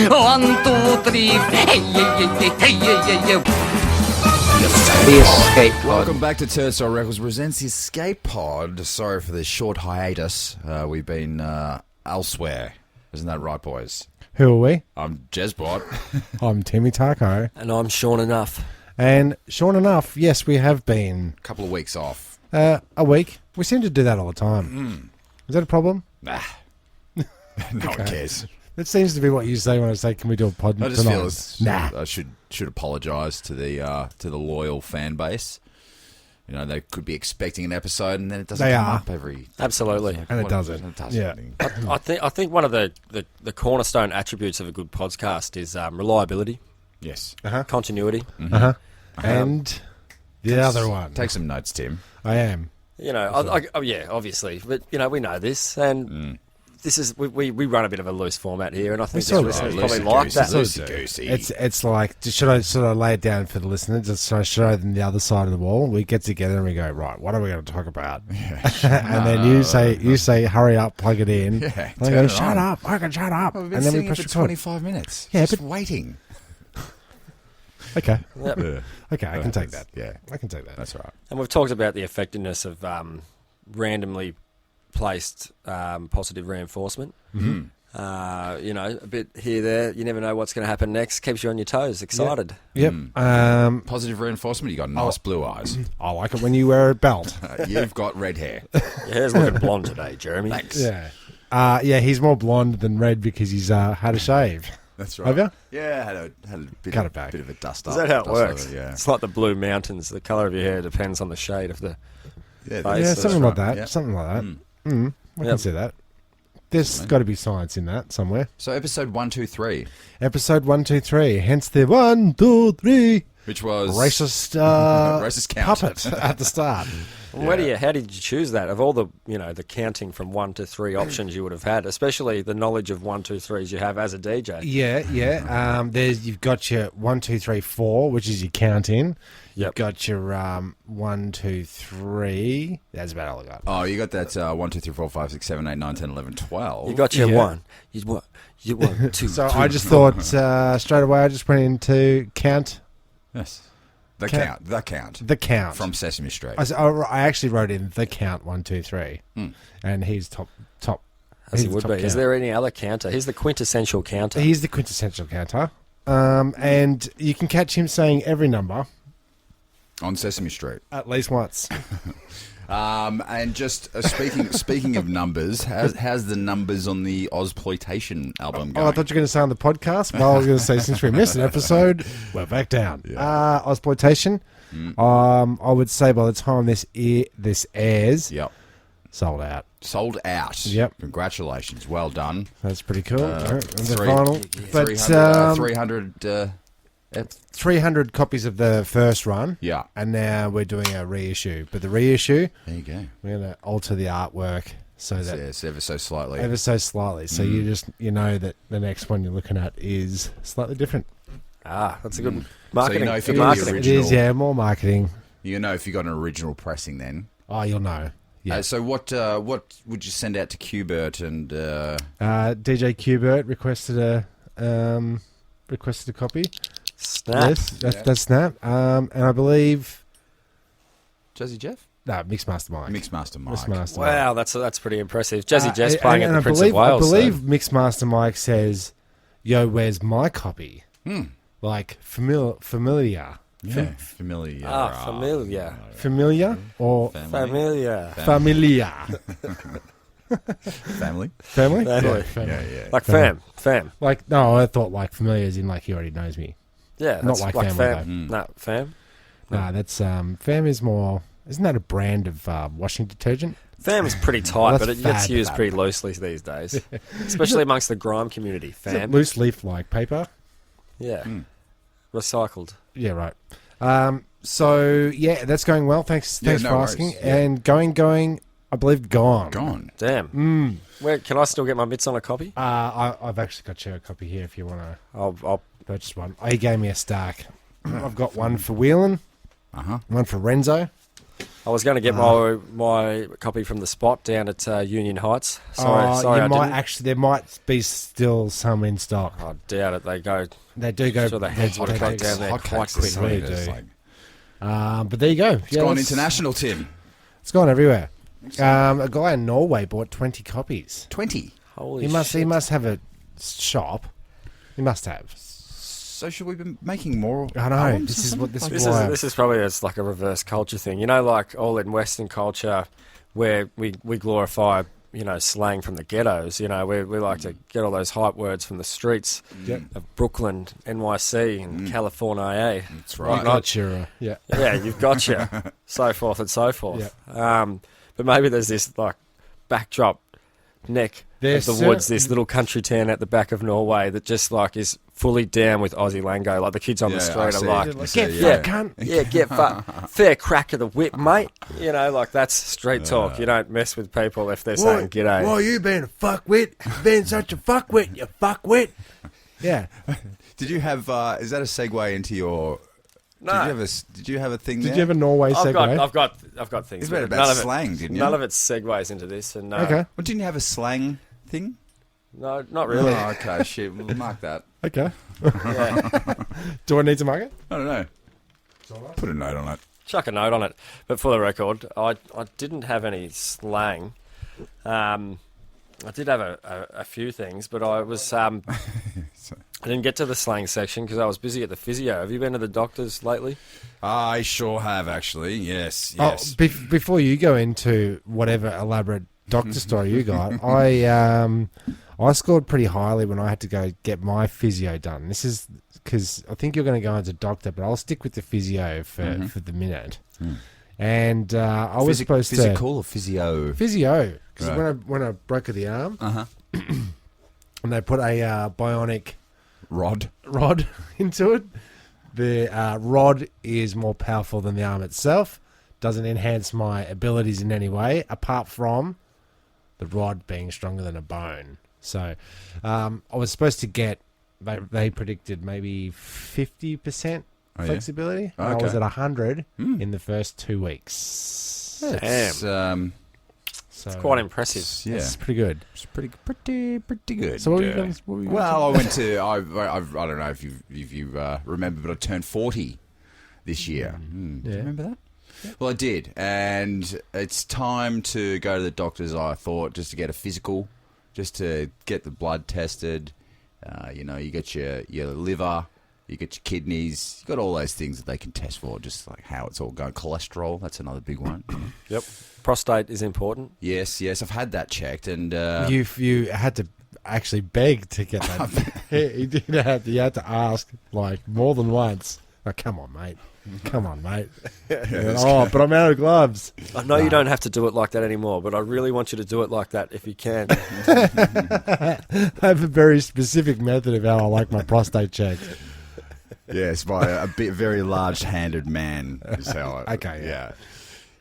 1, 2, 3. Hey, hey. The Escape Pod. Welcome back to Turdside Records presents the Escape Pod. Sorry for this short hiatus. We've been elsewhere. Isn't that right, boys? Who are we? I'm jezbot. I'm Timmy Taco. And I'm Sean Enough. And Sean Enough, yes, we have been. A couple of weeks off. A week. We seem to do that all the time. Is that a problem? Nah. No one cares. That seems to be what you say when I say, can we do a pod I just tonight? feel it's, I should apologise to the loyal fan base. You know, they could be expecting an episode and then it doesn't come up every... Absolutely. And it doesn't. Yeah. I think one of the cornerstone attributes of a good podcast is reliability. Yes. Continuity. And the other one. Take some notes, Tim. I am. You know, yeah, obviously. But, you know, we know this. And this is... We run a bit of a loose format here. And I think the listeners probably like that. Loosey-goosey. It's like, should I lay it down for the listeners? Just should I show them the other side of the wall? We get together and we go, right, what are we going to talk about? And then you say, hurry up, plug it in. Yeah, and I go, shut up, I can shut up. Well, we've and been then we sitting push for record. 25 minutes. Yeah, just but waiting. Okay. Yep. Okay, I can take that. Yeah. I can take that. That's all right. And we've talked about the effectiveness of randomly placed positive reinforcement. Mm-hmm. You know, a bit here, there. You never know what's going to happen next. Keeps you on your toes, excited. Yep. Positive reinforcement, you got nice blue eyes. I like it when you wear a belt. You've got red hair. Your hair's looking blonde today, Jeremy. Thanks. Yeah. Yeah, he's more blonde than red because he's had a shave. That's right. Have you? Yeah, had a bit, Cut it back. bit of a dust Is up. that how it dust works? over, yeah. It's like the Blue Mountains. The colour of your hair depends on the shade of the Yeah, face. Yeah, that's something right. like that. Yeah. Something like that. I Yep. can see that. There's got to be science in that somewhere. So episode 123, Episode 123. Hence the 1, 2, 3 which was racist, racist count. puppet at the start. How did you choose that? Of all the, you know, the counting from 1 to 3 options you would have had, especially the knowledge of 1, 2, 3s you have as a DJ. Yeah. You've got your 1, 2, 3, 4, which is your count in. You've Yep. got your 1, 2, 3. That's about all I got. Oh, you got that 1, 2, 3, 4, 5, 6, 7, 8, 9, 10, 11, 12. You got your Yeah. 1. You 1, 2, So 3. I just thought straight away, I just went into count. Yes. The Count. count. The count. From Sesame Street. I actually wrote in the count 1, 2, 3, and he's top. As he he's the would top be. Is count. there any other counter? He's the quintessential counter. He's the quintessential counter, and you can catch him saying every number On Sesame Street. at least once. And just speaking of numbers, how's the numbers on the Ozploitation album going? Oh, I thought you were going to say on the podcast. Well, I was going to say since we missed an episode, we're back down. Ozploitation. I would say by the time this airs, Yep. sold out. Sold out. Yep. Congratulations. Well done. That's pretty cool. The Three- final, but 300 300 copies of the first run. yeah. And now we're doing a reissue. But the reissue, There you go. we're going to alter the artwork so that Yes, ever so slightly. ever so slightly. So you know that the next one you're looking at is slightly different. That's a good marketing. So you know if good you got the marketing. It original- is, yeah, more marketing. You know if you got an original pressing then. Oh, you'll know. Yeah. So what would you send out to Qbert and DJ Qbert requested a copy. Snap. Yes, that's Snap. And I believe Jazzy Jeff? Mixmaster Mike. Mixmaster Mike. Mixmaster Mike. Wow, that's pretty impressive. Jazzy Jeff's playing and at the Prince of Wales. I believe Mixmaster Mike says, "Yo, where's my copy?" Like familiar. Yeah. Familiar. familiar. Familiar or Familiar. familiar? Family. Family? Family. Family. Yeah. Like fam. Like, no, I thought like familiar as in like he already knows me. Yeah, Not that's like like family, fam. No, fam. Nah, that's fam is more. Isn't that a brand of washing detergent? Fam is pretty tight, Well, but that's it gets fad, used fad. pretty loosely these days, especially amongst the grime community. Is it Fam. loose leaf like paper? Yeah. Recycled. Yeah, right. So yeah, that's going well. Thanks no for worries. asking. Yeah. And going. I believe gone. Gone. Damn. Where can I still get my bits on a copy? I've actually got you a copy here if you want to I'll purchase one. He gave me a stack. I've got one for Whelan, Uh-huh. one for Renzo, I was going to get my copy from the Spot down at Union Heights. Sorry, I didn't. There might be still some in stock. I doubt it. They do go. I'm sure the heads would have got down there quite quickly. But there you go. It's gone international, Tim. It's gone everywhere. A guy in Norway bought 20 copies. 20? Holy shit. He He must have a shop. He must have. So should we be making more? I know. Albums This is probably like a reverse culture thing. You know, like all in Western culture where we glorify, slang from the ghettos. We like to get all those hype words from the streets of Brooklyn, NYC, and California. That's right. Gotcha. Yeah. Yeah, you've got you. So forth and so forth. Yeah. But maybe there's this like backdrop neck of the woods, this little country town at the back of Norway that just like is fully down with Aussie lingo. Like the kids on the street are like, get fucked, cunt. Yeah, get fucked. Fair crack of the whip, mate. Like that's street talk. You don't mess with people if they're saying g'day. Why you being a fuckwit? Being such a fuckwit, you fuckwit. Yeah. Did you have, is that a segue into your... No. Did you have a thing there? Did you have a Norway segue? I've got things. It's about slang, didn't you? None of it segues into this. And okay. Well, didn't you have a slang thing? No, not really. Oh, okay, shit. We'll mark that. Okay. Yeah. Do I need to mark it? I don't know. Put a note on it. Chuck a note on it. But for the record, I didn't have any slang. I did have a few things, but I was I didn't get to the slang section because I was busy at the physio. Have you been to the doctors lately? I sure have, actually. Yes. Oh, before you go into whatever elaborate doctor story you got, I scored pretty highly when I had to go get my physio done. This is because I think you're going to go into doctor, but I'll stick with the physio for the minute. And I was supposed to... Physical or physio? Physio. Because when I broke the arm, and they put a bionic rod into it, the rod is more powerful than the arm itself, doesn't enhance my abilities in any way, apart from the rod being stronger than a bone. So I was supposed to get, they predicted maybe 50% flexibility. Oh, I was at 100 in the first 2 weeks. Damn. So it's quite impressive. Yeah, it's pretty good. It's pretty good. So what were you going Well, I went to. I don't know if you remember, but I turned 40 this year. Do you remember that? Yeah. Well, I did, and it's time to go to the doctors. I thought just to get a physical, just to get the blood tested. You get your liver. You get your kidneys. You got all those things that they can test for, just like how it's all going. Cholesterol, that's another big one. Yep. Prostate is important. Yes, I've had that checked, and you had to actually beg to get that. You had to ask like more than once. Oh, come on, mate. But I'm out of gloves. I know you don't have to do it like that anymore, but I really want you to do it like that if you can. I have a very specific method of how I like my prostate checked. Yes, by a very large-handed man. Is how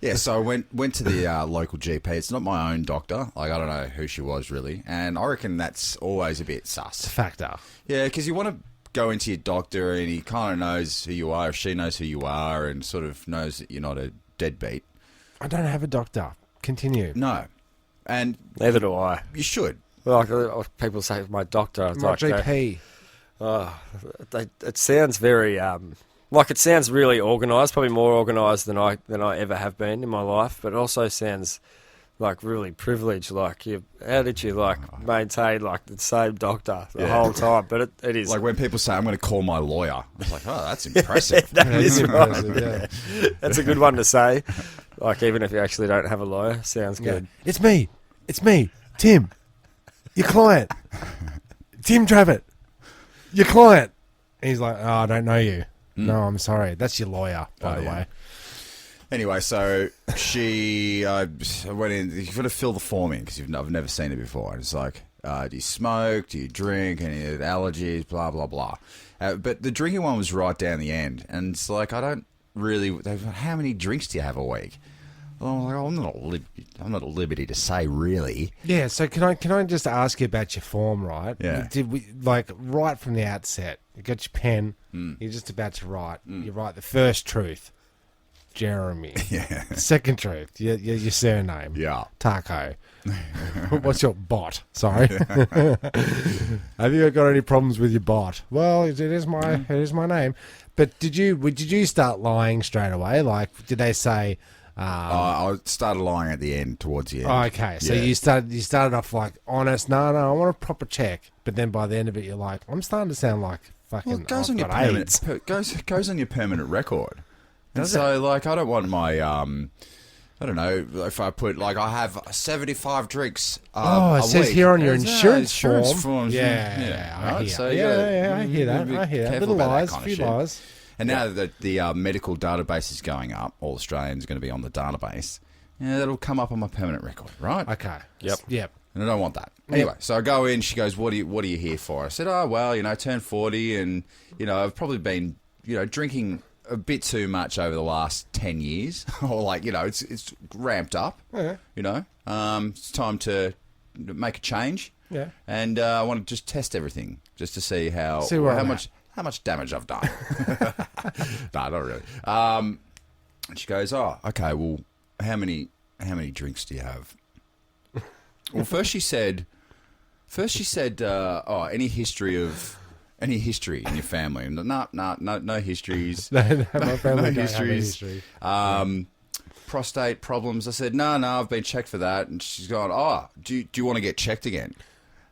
yeah. So I went to the local GP. It's not my own doctor. Like, I don't know who she was really, and I reckon that's always a bit sus. It's a factor. Yeah, because you want to go into your doctor, and he kind of knows who you are, if she knows who you are, and sort of knows that you're not a deadbeat. I don't have a doctor. Continue. No, and neither do I. You should. Well, people say my doctor. It's my like GP. It sounds very it sounds really organised, probably more organised than I ever have been in my life, but it also sounds like really privileged. Like, how did you maintain like the same doctor the whole time? But it is like when people say I'm going to call my lawyer. It's like, oh, that's impressive. That is impressive. Yeah. That's a good one to say. Like, even if you actually don't have a lawyer, sounds good. It's me, Tim, your client, Tim Travitt, your client. And he's like, oh, I don't know you. No, I'm sorry. That's your lawyer, by the way. Anyway, so I went in. You've got to fill the form in because I've never seen it before. And it's like, do you smoke? Do you drink? Any allergies? Blah, blah, blah. But the drinking one was right down the end. And it's like, I don't really... How many drinks do you have a week? Well, I'm not at liberty to say, really. Yeah, so can I just ask you about your form, right? Yeah. Did we, right from the outset, you got your pen, you're just about to write. You write the first truth. Jeremy. Yeah. Second truth, your surname. Yeah. Taco. What's your bot? Sorry. Have you got any problems with your bot? Well, it is my name. But did you start lying straight away? Like, did they say? I started lying at the end, towards the end. Oh, okay, so you started off like honest. No, I want a proper check. But then by the end of it, you're like, I'm starting to sound like fucking. Well, it goes on I've your got permanent AIDS. goes on your permanent record. And Does so, like, I don't want my I don't know if I put like I have 75 drinks. It a says week. here on your It's, insurance form. forms. Yeah, I right? hear. So you Yeah, gotta I hear that. be I hear that. careful Little about that lies, kind of few shit. lies. And now that the medical database is going up, all Australians are going to be on the database. Yeah, that'll come up on my permanent record, right? Okay. Yep. And I don't want that. Anyway, so I go in. She goes, "What are you here for?" I said, "Oh, well, I turned 40, and I've probably been, drinking a bit too much over the last 10 years, or like, it's ramped up. Yeah. It's time to make a change. Yeah. And I want to just test everything, just to see how I'm much damage I've done. No, not really. And she goes, "Oh, okay. Well, how many drinks do you have?" Well, first she said, "Oh, any history in your family?" And no histories. No, my family don't have a histories. history. Prostate problems. I said, no, I've been checked for that. And she's gone, "Oh, do you want to get checked again?"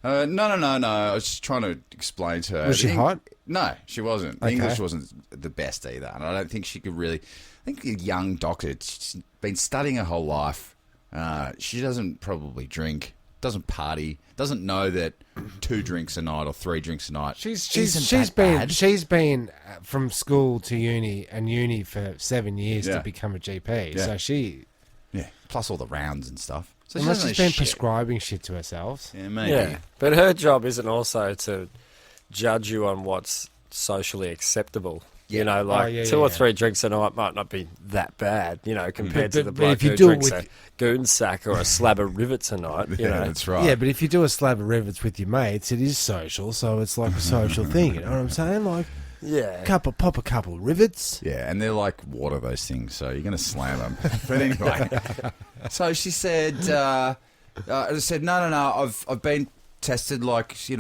No. I was just trying to explain to her. Was she hot? No, she wasn't. Okay. English wasn't the best either. And I don't think she could really... I think a young doctor, she's been studying her whole life. She doesn't probably drink, doesn't party, doesn't know that 2 drinks a night or 3 drinks a night isn't that bad. She's been from school to uni for 7 years Yeah. to become a GP. Yeah. So she, Yeah, plus all the rounds and stuff. So she unless doesn't she's know been shit. prescribing shit to herself. Yeah, maybe. Yeah, but her job isn't also to judge you on what's socially acceptable. Yeah. Like 2 or 3 drinks a night might not be that bad, compared to But the if bloke you who do it drinks a with- goon sack or a slab of rivets a night. Yeah, that's right. Yeah, but if you do a slab of rivets with your mates, it is social, so it's like a social thing. You know what I'm saying? Like, Yeah. pop a couple of rivets. Yeah, and they're like water, those things, so you're going to slam them. But anyway, so she said, I said, no, I've been tested, like, he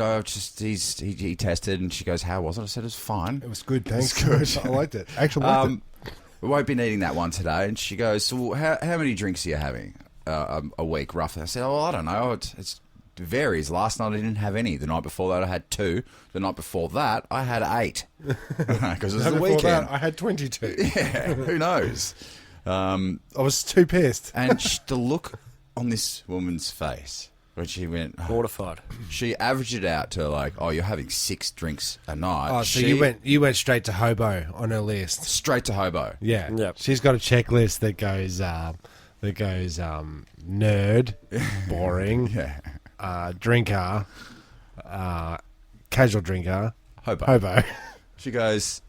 tested, and she goes, "How was it?" I said, "It was fine. It was good, thanks. It's good. I liked it. Actually, liked it. We won't be needing that one today." And she goes, "So how many drinks are you having a week, roughly?" I said, "Oh, I don't know. It varies. Last night I didn't have any. The night before that I had 2. The night before that I had 8. Because it was the Before weekend. that, I had 22. Yeah, who knows?" I was too pissed. And the look on this woman's face when she went, Mortified. she averaged it out to like, "Oh, you're having 6 drinks a night." Oh, so you went straight to hobo on her list. straight to hobo. Yeah. Yep. She's got a checklist that goes nerd, boring, Yeah, drinker, casual drinker, hobo. She goes,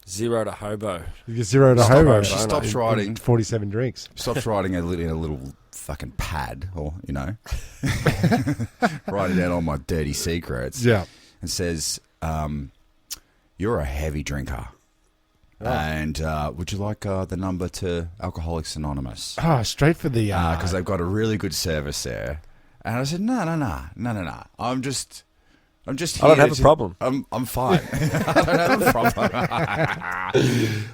0 to hobo. You get 0 to hobo. she stops in writing. 47 drinks. stops writing in a little fucking pad, or writing down all my dirty secrets. Yeah. And says, "You're a heavy drinker, and would you like the number to Alcoholics Anonymous? Oh, straight for the Because they've got a really good service there." And I said, "No. I'm just here I don't have a to- problem. I'm fine. I don't have a problem. I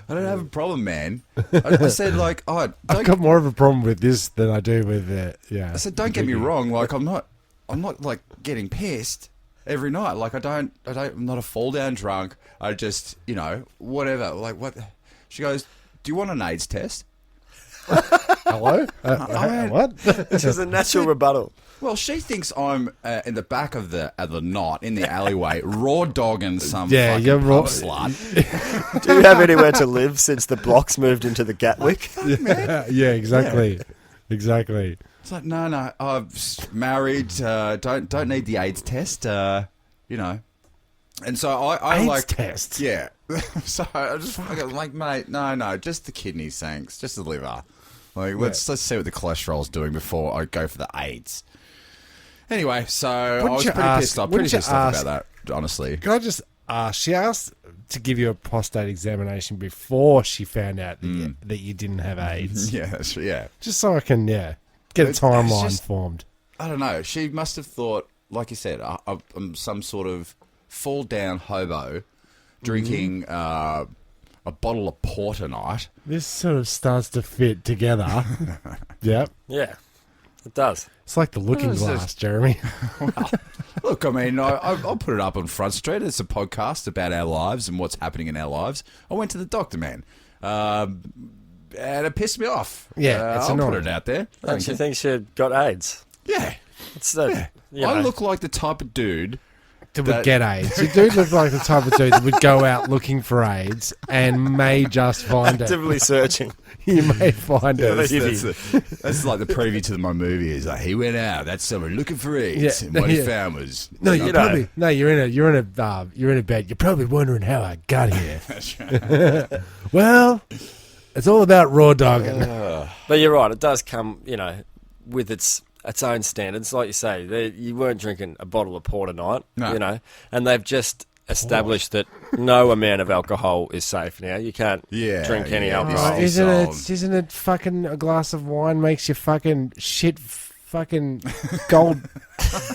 don't have a problem, man." I said, like, "Oh, I've don't." got more of a problem with this than I do with I said, "Don't get me wrong. Like, I'm not like getting pissed every night. Like, I'm not a fall down drunk. I just, whatever. Like, what?" She goes, "Do you want an AIDS test?" Hello? What? This is a natural rebuttal. Well, she thinks I'm in the back of the knot in the alleyway, raw dogging some Yeah, fucking you're pub raw- slut. Do you have anywhere to live since the blocks moved into the Gatwick? Yeah, exactly. Exactly. It's like, no, I'm married. Don't need the AIDS test. And so I AIDS like test? Yeah. So I just fucking like, mate, no, just the kidneys, thanks, just the liver. Like, let's see what the cholesterol's doing before I go for the AIDS. Anyway, so I was pretty pissed off about that, honestly. Can I just She asked to give you a prostate examination before she found out that you didn't have AIDS. Yeah, yeah. Just so I can, get a It's timeline just- formed. I don't know. She must have thought, like you said, I'm some sort of fall down hobo drinking a bottle of port a night. This sort of starts to fit together. Yep. Yeah, it does. It's like the looking Well, it's glass, just- Jeremy. Look, I mean, I'll put it up on Front Street. It's a podcast about our lives and what's happening in our lives. I went to the doctor, man. And it pissed me off. Yeah, it's I'll put annoying. it out there. Don't you think she got AIDS? Yeah. It's the, Yeah. you I know. look like the type of dude. That That- would get AIDS. You do look like the type of dude that would go out looking for AIDS and may just find it. actively searching. You may find it. That's like the preview to my movie. Is like he went out that summer looking for AIDS, Yeah, and what he yeah. found was No, You you're know. probably you're in a bed. You're probably wondering how I got here. Well, it's all about raw dogging. But you're right, it does come, with its own standards. Like you say, you weren't drinking a bottle of port a night, No. and they've just established that no amount of alcohol is safe now. You can't Yeah, drink any yeah. alcohol. Oh, Isn't it fucking a glass of wine makes you fucking shit fucking gold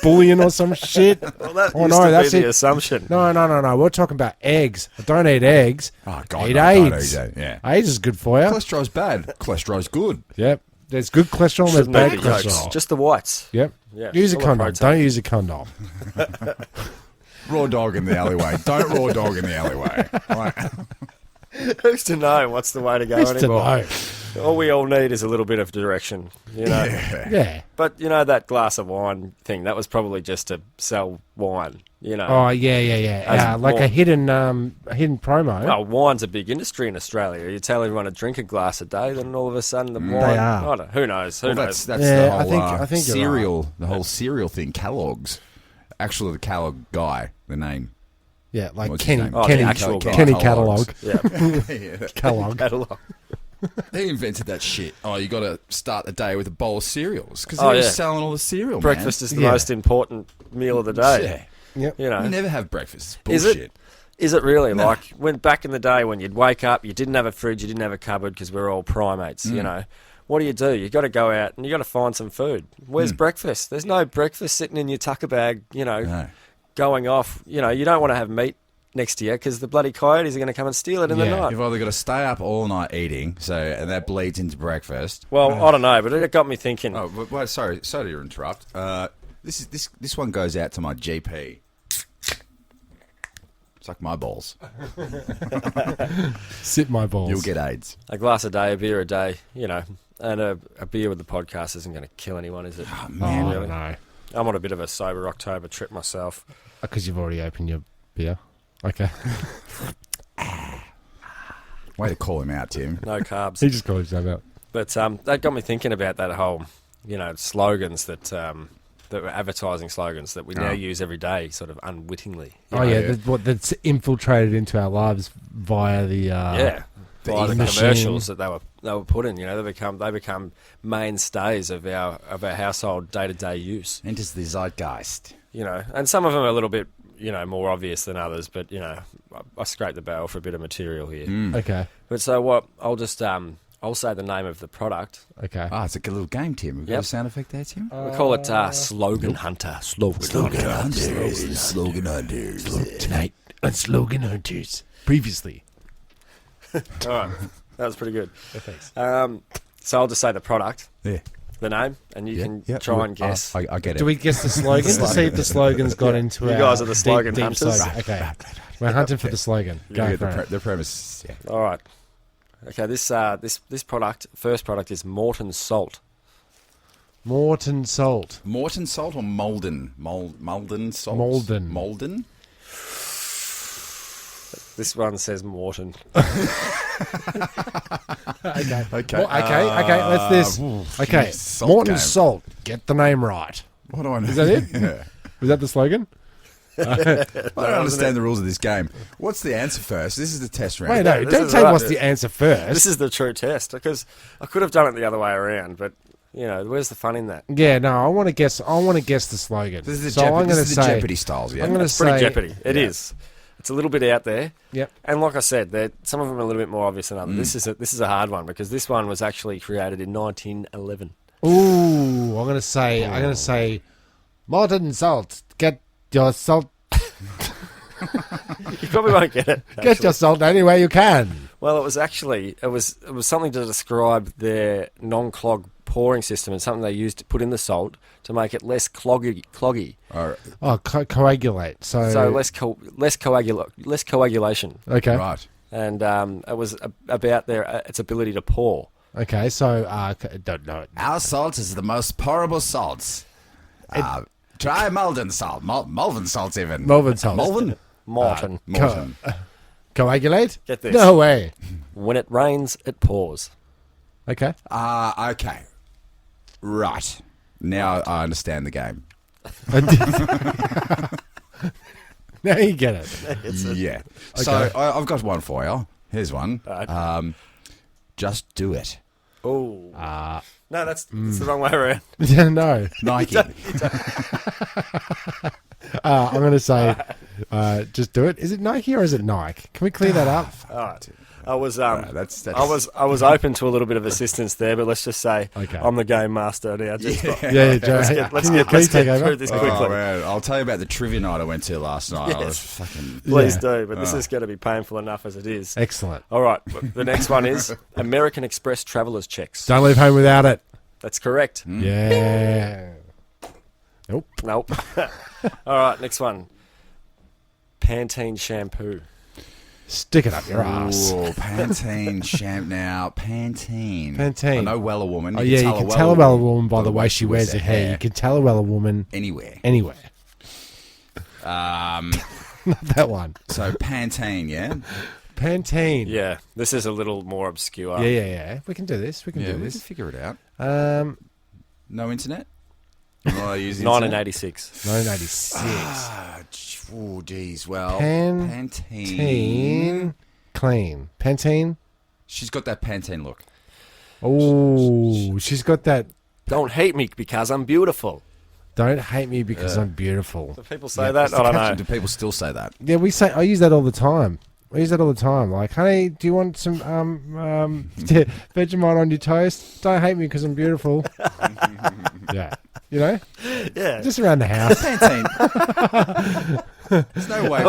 bullion or some shit? Well, that Oh, used no, to that's be the it. assumption. No. We're talking about eggs. I don't eat eggs. Oh God, Eat no, don't AIDS. eat that, yeah. AIDS is good for you. Cholesterol's bad. Cholesterol's good. Yep. There's good cholesterol and there's Shouldn't bad eat the yolks, cholesterol. just the whites. Yep. Yeah, Use a full of condom. protein. Don't use a condom. Raw dog in the alleyway. Don't raw dog in the alleyway. Right. Who's to know what's the way to go Just to anymore? know. All we all need is a little bit of direction, Yeah. But that glass of wine thing, that was probably just to sell wine, Oh, yeah. As Like more- a hidden promo. Well, wine's a big industry in Australia. You tell everyone to drink a glass a day, then all of a sudden the wine. are. I don't, who knows? Who Well, knows? that's Yeah, the whole I think you're cereal. The whole cereal thing. Kellogg's. Actually, the Kellogg guy. The name. Yeah, like What's his Kenny, name? Oh, the Kenny, actual guy. Kenny Kellogg's. Catalog. Yeah, Kellogg. catalog. He invented that shit. Oh, you got to start the day with a bowl of cereals because Oh, he was yeah. selling all the cereal. Breakfast is the Yeah. most important meal of the day. Yeah. Yep. You know, You never have breakfast. It's Is bullshit. it? Is it really? No. Like when back in the day when you'd wake up, you didn't have a fridge, you didn't have a cupboard because we're all primates. What do? You got to go out and you got to find some food. Where's breakfast? There's no breakfast sitting in your tucker bag. No. Going off. You don't want to have meat next to you because the bloody coyotes are going to come and steal it in the Yeah. night. You've either got to stay up all night eating, and that bleeds into breakfast. Well, I don't know, but it got me thinking. Oh, wait, sorry to interrupt. This one goes out to my GP. Suck my balls. Sit my balls. You'll get AIDS. A glass a day, a beer a day, and a beer with the podcast isn't going to kill anyone, is it? Oh, really? no. I'm on a bit of a sober October trip myself. Because you've already opened your beer. Okay. Way to call him out, Tim. No carbs. He just called himself out. But that got me thinking about that whole, slogans that were advertising slogans that we now use every day, sort of unwittingly. Oh, yeah. That's infiltrated into our lives via the... By the machine. commercials that they were put in, they become mainstays of our household day to day use. Enters the zeitgeist. And some of them are a little bit more obvious than others, but I scraped the barrel for a bit of material here. Okay. But so what? I'll just I'll say the name of the product. Okay. Ah, it's a good little game, Tim. We've got Yep. a sound effect there, Tim? We call it Slogan Hunter. Slogan Hunter. Slogan Hunters. Tonight on Slogan Hunters. Previously. All right, that was pretty good. Thanks. So I'll just say the product, Yeah. the name, and you can try and guess. I get it. Do we guess the slogan to see if the slogan's got into You our guys are the deep, slogan deep hunters. slogan? Okay. We're hunting for the slogan. Go Yeah, for it. the premise. Yeah. All right. Okay, this product, first product is Morton Salt. Morton Salt. Morton salt or Malden? Malden salt? Malden. Malden? This one says Morton. Okay. Okay. Well, okay. Let's this. Okay. Salt Morton game. Salt. Get the name right. What do I know? Is that it? Yeah. Was that the slogan? I don't understand the rules of this game. What's the answer first? This is the test round. Wait, no. this Don't is say right. what's the answer first. This is the true test because I could have done it the other way around, but where's the fun in that? Yeah, no. I want to guess. I want to guess the slogan. This is the, so I'm Jeopardy, going to this is the say. Jeopardy styles, yeah? I'm going to It's pretty say. Jeopardy. It is. It's a little bit out there. Yep. And like I said, some of them are a little bit more obvious than others. This is a hard one because this one was actually created in 1911. Ooh, I'm gonna say, molten salt. Get your salt. You probably won't get it. Get actually. your salt any way you can. Well, it was something to describe their non-clog pouring system and something they used to put in the salt to make it less cloggy. Oh, coagulate. So less coagulation. Okay. Right. And it was about its ability to pour. Okay. So don't know. Our salt is the most pourable salts. Try Malden salt. Malvern salts even. Malvern salt. Morton. Morton. Coagulate? Get this. No way. When it rains, it pours. Okay. Okay. Right. Now I understand the game. Now you get it. Yeah. Okay. So I've got one for you. Here's one. Right. Just do it. Oh. No, that's the wrong way around. Yeah, no. Nike. I'm going to say, just do it. Is it Nike or is it Nike? Can we clear that up? All right. I was that's- I was open to a little bit of assistance there, but let's just say Okay. I'm the game master now. Yeah, Joe. Let's Can you get take over? through this quickly. Oh, man. I'll tell you about the trivia night I went to last night. I was Yes. fucking... Please Yeah. do, but this is going to be painful enough as it is. Excellent. All right, the next one is American Express travelers checks. Don't leave home without it. That's correct. Yeah. Nope. Nope. All right, next one. Pantene shampoo. Stick it up your ass. Oh, Pantene now. Pantene. Pantene. I know well a woman. Oh, yeah, you can tell a well woman by the way she wears her hair. You hair. can tell a well a woman Anywhere. anywhere. Um, Not that one. so Pantene, yeah? Pantene. Yeah, this is a little more obscure. Yeah. We can do this. We can Yeah, do we can this. figure it out. No, No internet? Will I use the internet? 1986. 1996. Oh, geez. Well, Pantene. Pantene. Clean. Pantene. She's got that Pantene look. Oh, she's got that. Don't hate me because I'm beautiful. Don't hate me because I'm beautiful. Do people say that? I don't know. Do people still say that? Yeah, we say. I use that all the time. Like, honey, do you want some Vegemite on your toast? Don't hate me because I'm beautiful. Yeah, you know, Yeah. just around the house. Pantene. There's no way. Hey,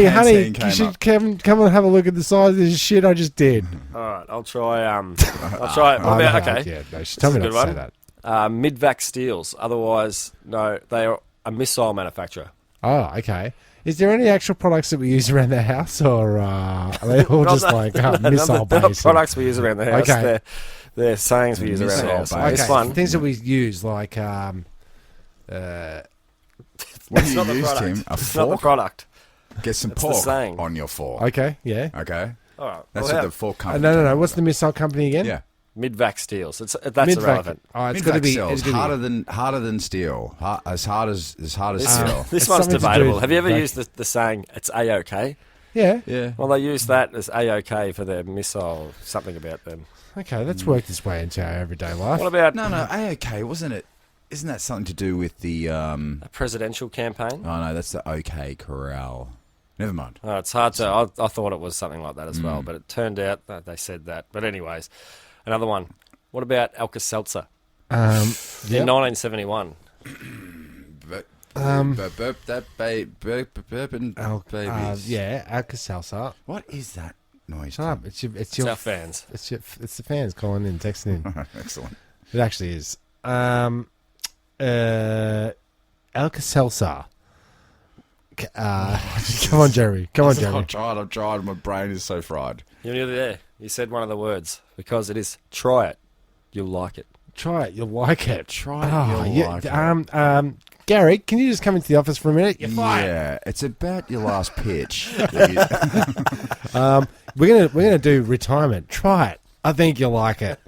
Pantene honey, came you should up. come and have a look at the size of this shit I just did. All right, I'll try. What about, okay. Yeah, no, tell me This not is a to good say that. Midvac Steels. Otherwise, no, they are a missile manufacturer. Oh, okay. Is there any actual products that we use around the house, or are they all just like missile They're not based? products we use around the house. Okay. They're sayings we use around the house. Missile-based. This Okay, one. things that we use like What It's do not you the use, product. Tim? A It's not the fork? product. Get some It's the pork saying. on your fork. okay, yeah. Okay? All right. That's well, what the fork company. No. What's the missile company again? Yeah. Midvac Steels. That's Midvac. irrelevant. Oh, it's got to Midvac be cells, it's gotta be- harder than steel. As hard as steel. This It's one's something to do debatable. with Have you ever vac- used the saying, it's A-OK? Yeah. Yeah. Well, they use that as A-OK for their missile, something about them. Okay, let's work this way into our everyday life. What about No, A-OK, wasn't it? Isn't that something to do with the... a presidential campaign? Oh, no, that's the OK Corral. Never mind. Oh, it's hard to... I thought it was something like that as well, but it turned out that they said that. But anyways, another one. What about Alka-Seltzer? Yeah. In 1971. Babies. Yeah, Alka-Seltzer. What is that noise? Shut up. It's It's your our fans. it's the fans calling in, texting in. Excellent. It actually is. Alka-Seltzer. Come on, Jeremy. Come on, Jeremy. I'm tired. My brain is so fried. You're nearly there. You said one of the words. Because it is, try it. You'll like it. Try it. You'll like it. Try it, Oh, you'll yeah. like it. Gary, can you just come into the office for a minute? You're fired. Yeah, it's about your last pitch. We're gonna do retirement. Try it. I think you'll like it.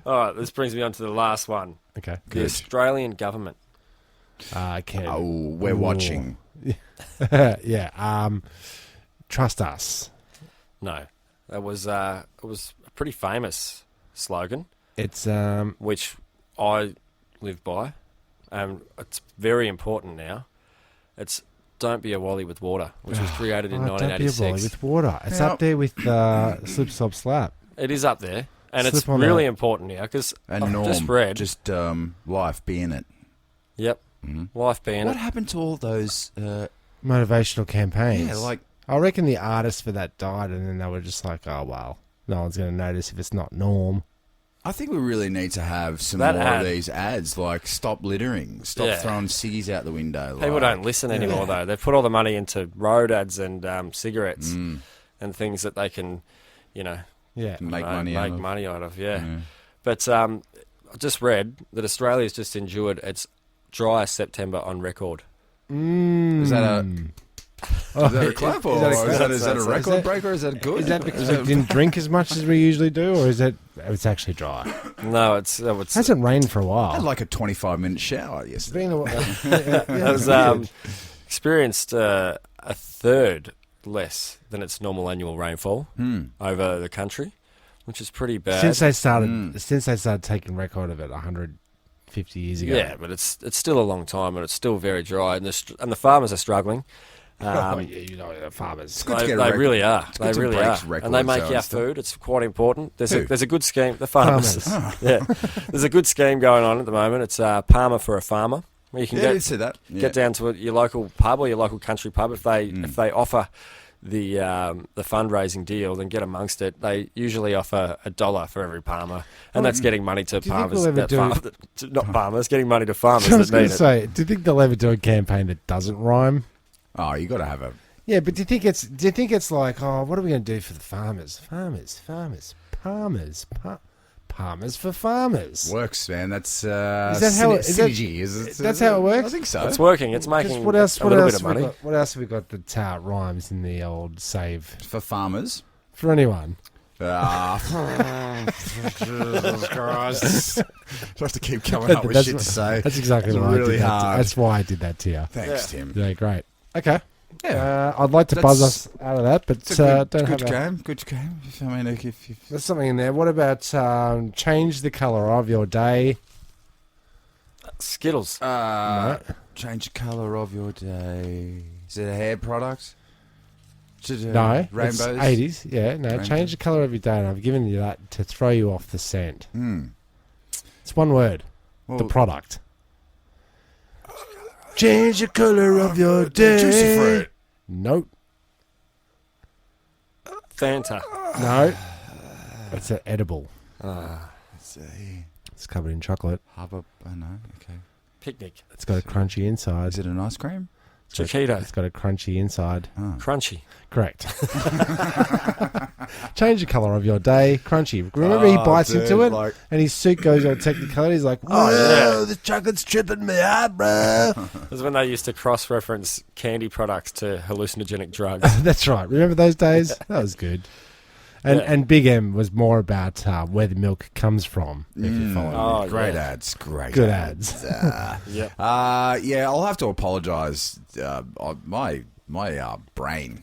All right, this brings me on to the last one. Okay. The Australian government. Can. Oh, we're watching. Yeah. Trust us. No. It was a pretty famous slogan, It's which I live by. It's very important now. It's Don't Be a Wally with Water, which was created in Don't Be a Wally 1986. with water. It's Now- up there with Slip, Slop, Slap. It is up there, and it's Slip on really that. important here because And I've Norm, just read. life, be in it. Yep, life being What it. happened to all those? Motivational campaigns. Yeah, like I reckon the artists for that died, and then they were just like, oh, well, no one's going to notice if it's not Norm. I think we really need to have some That more ad. of these ads, like stop littering, stop Yeah. throwing ciggies out the window. People like, don't listen anymore, though. They've put all the money into road ads and cigarettes and things that they can, Yeah. make money out of. Yeah. But I just read that Australia's just endured its driest September on record. Is that a clap or is that a Is record that- breaker? Is that good? Is that because we didn't drink as much as we usually do, or is that it's actually dry? No, it's It hasn't rained for a I while. had like a 25-minute shower It's yesterday. been a while. it was experienced a third less than its normal annual rainfall over the country, which is pretty bad. Since they started taking record of it 150 years ago. Yeah, but it's still a long time and it's still very dry, and the farmers are struggling. The farmers. good to They, get a they record. really are. It's They good to really break are. records And they make though our and stuff. food. It's quite important. There's Who? a good scheme. The farmers. Farmers. Yeah. There's a good scheme going on at the moment. It's Palmer for a Farmer. Where you can Yeah, I did see that. Yeah. get down to your local pub or your local country pub. If they offer the fundraising deal, then get amongst it. They usually offer $1 for every Palmer, and that's getting money to you think farmers. we'll ever that do- not farmers, getting money to farmers I was that going need to it. say, do you think they'll ever do a campaign that doesn't rhyme? Oh, you got to have a. Yeah, but do you think it's like, oh, what are we going to do for the farmers? Farmers for farmers. Works, man. That's Is that how it- is that- synergy. Is it? that's how it works? I think so. It's working. It's Because making what else? a What little else? bit of Have we money. got, what else have we got that rhymes in the old save For farmers. for anyone? Jesus Christ. I have to keep coming up with That's shit what- to say. That's exactly It's why I really did that. hard. That's why I did that to you. Thanks, Tim. Yeah, great. Okay. Yeah. I'd like to That's- buzz us out of that, but It's a don't good have a, game. Good game. I mean, if there's something in there. What about change the colour of your day? Skittles. change the colour of your day. Is it a hair product? No, rainbows. it's 80s. Yeah, no. Rainbow. Change the colour of your day, and I've given you that to throw you off the scent. Hmm. It's one word. Well, The product. Change the colour of your day. Juicy fruit. Nope. Fanta. No. It's an edible. It's a It's covered in chocolate. hubba. Oh no. Okay. Picnic. It's got a crunchy inside. Is it an ice cream? Chiquito. It's got a crunchy inside. Oh. Crunchy. Correct. Change the colour of your day. Crunchy. Remember he bites into it and his suit goes all technicolor. He's like, whoa, the chocolate's tripping me out, bro. It was when they used to cross-reference candy products to hallucinogenic drugs. That's right. Remember those days? That was good. And Yeah. and Big M was more about where the milk comes from, if you follow me. Oh, Great yeah. ads. Great Good ads. Yep. Yeah, I'll have to apologise. My brain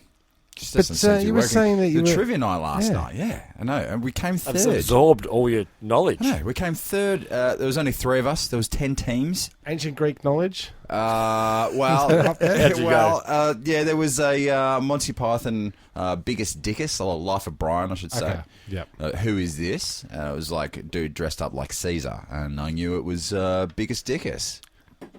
just doesn't But seem to be you were working. saying that you the were... trivia night last Yeah. night. Yeah, I know, and we came It's third. absorbed all your knowledge. I know, we came third. There was only 3 of us. There was 10 teams. Ancient Greek knowledge. Well, How'd you yeah, there was a Monty Python Biggest Dickus, or Life of Brian, I should say. Okay. Yep. Who is this? It was like a dude dressed up like Caesar, and I knew it was Biggest Dickus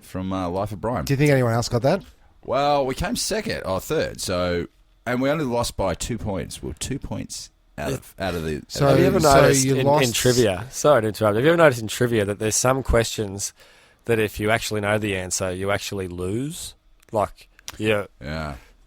from Life of Brian. Do you think anyone else got that? Well, we came third, so, and we only lost by 2 points. We were 2 points out of the. So- Have you ever so noticed you in lost- trivia? Sorry to interrupt. Have you ever noticed in trivia that there's some questions that if you actually know the answer, you actually lose? Like, Yeah.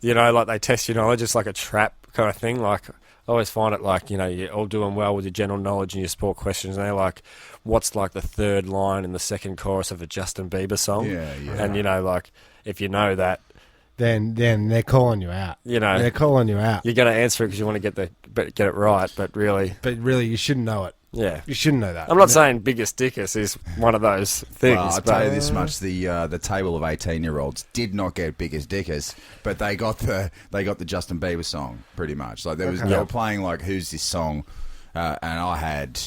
like they test your knowledge. It's like a trap kind of thing. Like, I always find it like, you're all doing well with your general knowledge and your sport questions, and they're like, what's like the third line in the second chorus of a Justin Bieber song? Yeah. And, like, if you know that, Then they're calling you out. They're calling you out. you're going to answer it because you want to get it right, but really, But really, you shouldn't know it. yeah. You shouldn't know that. I'm not saying Biggest Dickus is one of those things, Well, I'll but tell you this much: the table of 18-year-olds did not get Biggest Dickus, but they got the Justin Bieber song pretty much. Like they were playing like Who's This Song, and I had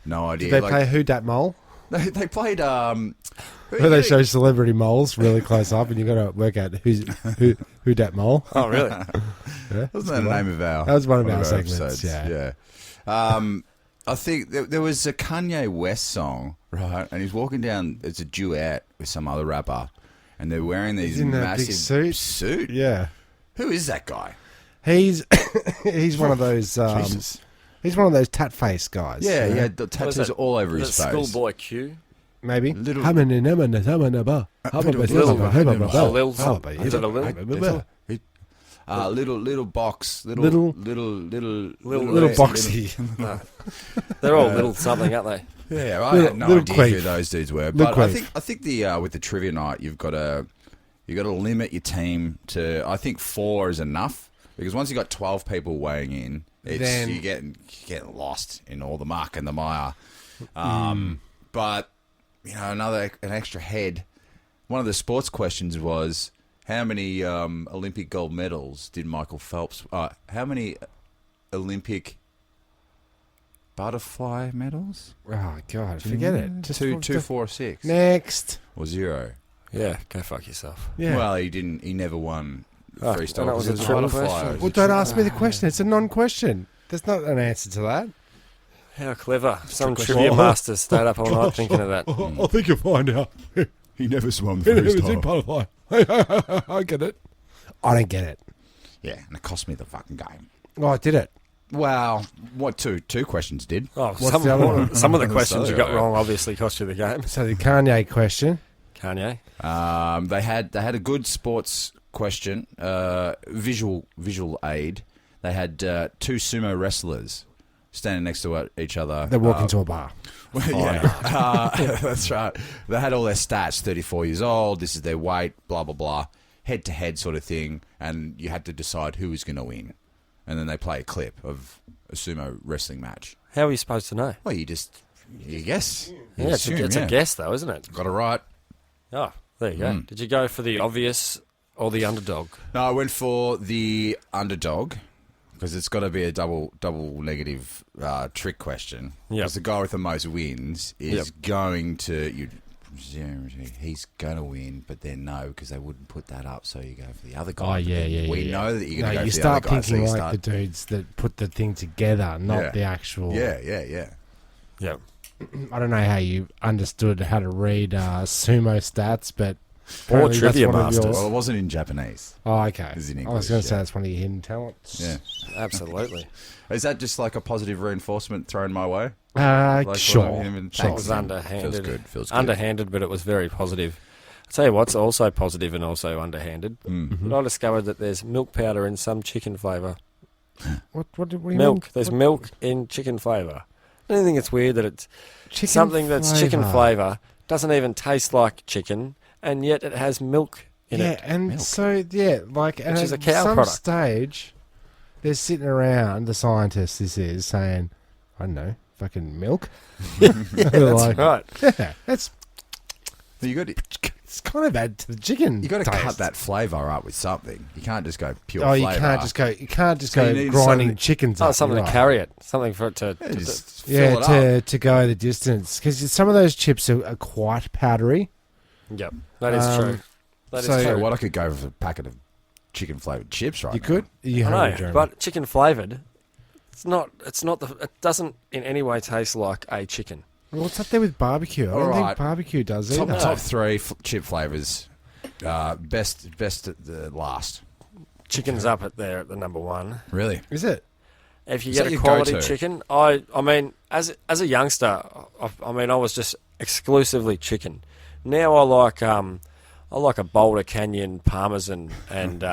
no idea. Did they like, play Who Dat Mole? They played where they show celebrity moles really close up, and you got to work out who that mole. Oh, really? Yeah, Wasn't that the name of our? That was one of our episodes? segments. Yeah. I think there was a Kanye West song, right? And he's walking down. It's a duet with some other rapper, and they're wearing these He's in that massive big suit. Yeah. Who is that guy? He's one of those. Jesus. He's one of those tat face guys. Yeah, you know? he had the tattoos all over his face. Schoolboy Q. Maybe. Little- little box, little boxy. They're all little something, aren't they? Yeah, I Little- had no little idea queef. who those dudes were. Little But queef. I think the with the trivia night, you got to limit your team to. I think 4 is enough because once you got 12 people weighing in, Then- you get lost in all the muck and the mire. But an extra head. One of the sports questions was how many Olympic gold medals did Michael Phelps? How many Olympic butterfly medals? Oh God, forget it. Just 2, 4, 6, Next. or 0. Yeah, go fuck yourself. Yeah. Well, he didn't. He never won Oh, freestyle. and that was a It triple butterfly. question. It was Well, a don't tri- ask me the question. It's a non-question. There's not an answer to that. How clever. Some question. trivia masters stayed up all night thinking of that. I think you'll find out. He never swam the freestyle. butterfly. I get it. I don't get it. Yeah, and it cost me the fucking game. Oh, I did it. Well, what two questions did? Oh, the other one? some of the questions you got Sorry. wrong obviously cost you the game. So the Kanye question. Kanye. They had a good sports question, visual aid. They had 2 sumo wrestlers standing next to each other. They walk into a bar. Well, yeah, that's right. They had all their stats: 34 years old. This is their weight. Blah blah blah. Head to head sort of thing, and you had to decide who was going to win. And then they play a clip of a sumo wrestling match. How are you supposed to know? Well, you guess. You Yeah, it's assume, a guess though, isn't it? Got it right. Oh, there you go. Did you go for the obvious or the underdog? No, I went for the underdog because it's got to be a double negative trick question. Yep. Because the guy with the most wins is going to he's going to win, but then no, because they wouldn't put that up. So you go for the other guy. Oh, But yeah, then yeah, We yeah. know that you're No, going to go you for the start other guy. thinking so you like the dudes that put the thing together, not Yeah. the actual. Yeah. Yeah. I don't know how you understood how to read sumo stats, but Or apparently trivia that's one of masters. your- Well, it wasn't in Japanese. Oh, okay. It's in I was English, going to say yeah. that's one of your hidden talents. Yeah. Absolutely. Is that just like a positive reinforcement thrown my way? Like Sure. what I mean, Sure. It was Feels underhanded. good. Feels good. Underhanded, but it was very positive. I'll tell you what's also positive and also underhanded. Mm. But I discovered that there's milk powder in some chicken flavour. What do you Milk. mean? There's What- milk in chicken flavour. I don't think it's weird that it's chicken something that's chicken flavour. flavour, doesn't even taste like chicken, and yet it has milk in Yeah, it. and Milk. so like Which is a at cow some product. stage, they're sitting around. The scientists, this is saying, I don't know, fucking milk. They're That's like, right. yeah, that's You got it's kind of add to the chicken. You got to taste. cut that flavour up with something. You can't just go pure Oh, flavour. you can't just go. You can't just So you go need grinding something- chickens. Oh, up, something you're to right. carry it. Something for it to... Yeah, just fill Yeah, it up. to go the distance because some of those chips are quite powdery. Yep, that is true. That is so- So true. what I could go for a packet of chicken flavoured chips right You now. could. You I hungry, know, Jeremy? but chicken flavoured. It's not. It doesn't in any way taste like a chicken. Well, what's up there with barbecue? I don't All think right. barbecue does Top, either. top 3 chip flavours. Best at the last. Chicken's up at there at the number one. Really? Is it? If you Is get that a your quality go-to? chicken, I mean, as a youngster, I was just exclusively chicken. Now I like a Boulder Canyon Parmesan and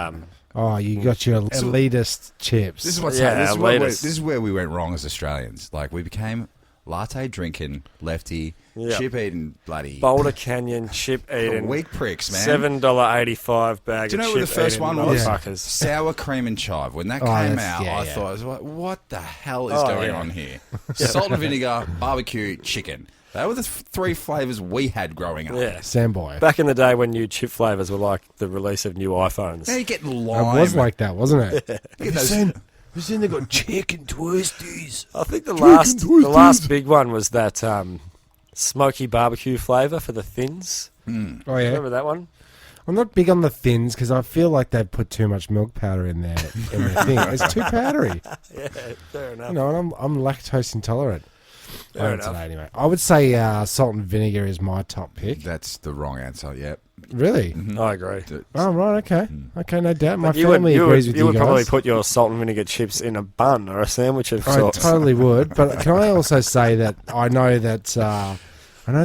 Oh, you got your elitist chips. This is what's Yeah, happening. This elitist. is where we went wrong as Australians. Like, we became latte drinking, lefty, Yep. chip eating bloody Boulder Canyon chip eating weak pricks, man. $7.85 bag Do you know of what the chip first eating one was? motherfuckers. Sour cream and chive. When that Oh, came that's- out, yeah, I yeah. thought, I was like, what the hell is Oh, going yeah. on here? Salt and vinegar, barbecue, chicken. They were the 3 flavours we had growing up. Yeah. Samboy. Back in the day when new chip flavours were like the release of new iPhones. Now you get It lime. was like that, wasn't it? You get those- Then they got chicken twisties. I think the last big one was that smoky barbecue flavour for the thins. Oh yeah. Remember that one? I'm not big on the thins because I feel like they put too much milk powder in their thing. It's too powdery. Yeah, fair enough. You know, and I'm lactose intolerant. Fair I enough. Today, anyway. I would say salt and vinegar is my top pick. That's the wrong answer. Yep. Really? I agree. Oh, right, okay. Okay, no doubt. My But family agrees with you would guys. probably put your salt and vinegar chips in a bun or a sandwich of I sorts. totally would. But can I also say that I know that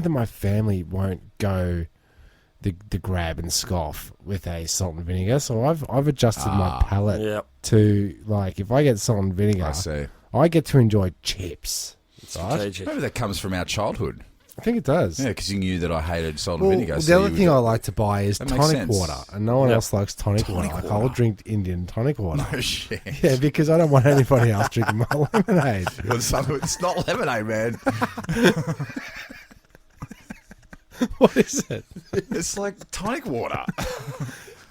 my family won't go the grab and scoff with a salt and vinegar. So I've adjusted my palate Yep. to, like, if I get salt and vinegar, I see. I get to enjoy chips. Right? Strategic. Maybe that comes from our childhood. I think it does. Yeah, because you knew that I hated salt Well, and vinegar. the so other you thing would- I like to buy is That makes tonic sense. water, and no one Yep. else likes tonic water. Tonic Like, I'll water. drink Indian tonic water. No shit. Yeah, because I don't want anybody else drinking my lemonade. It's not lemonade, man. What is it? It's like tonic water.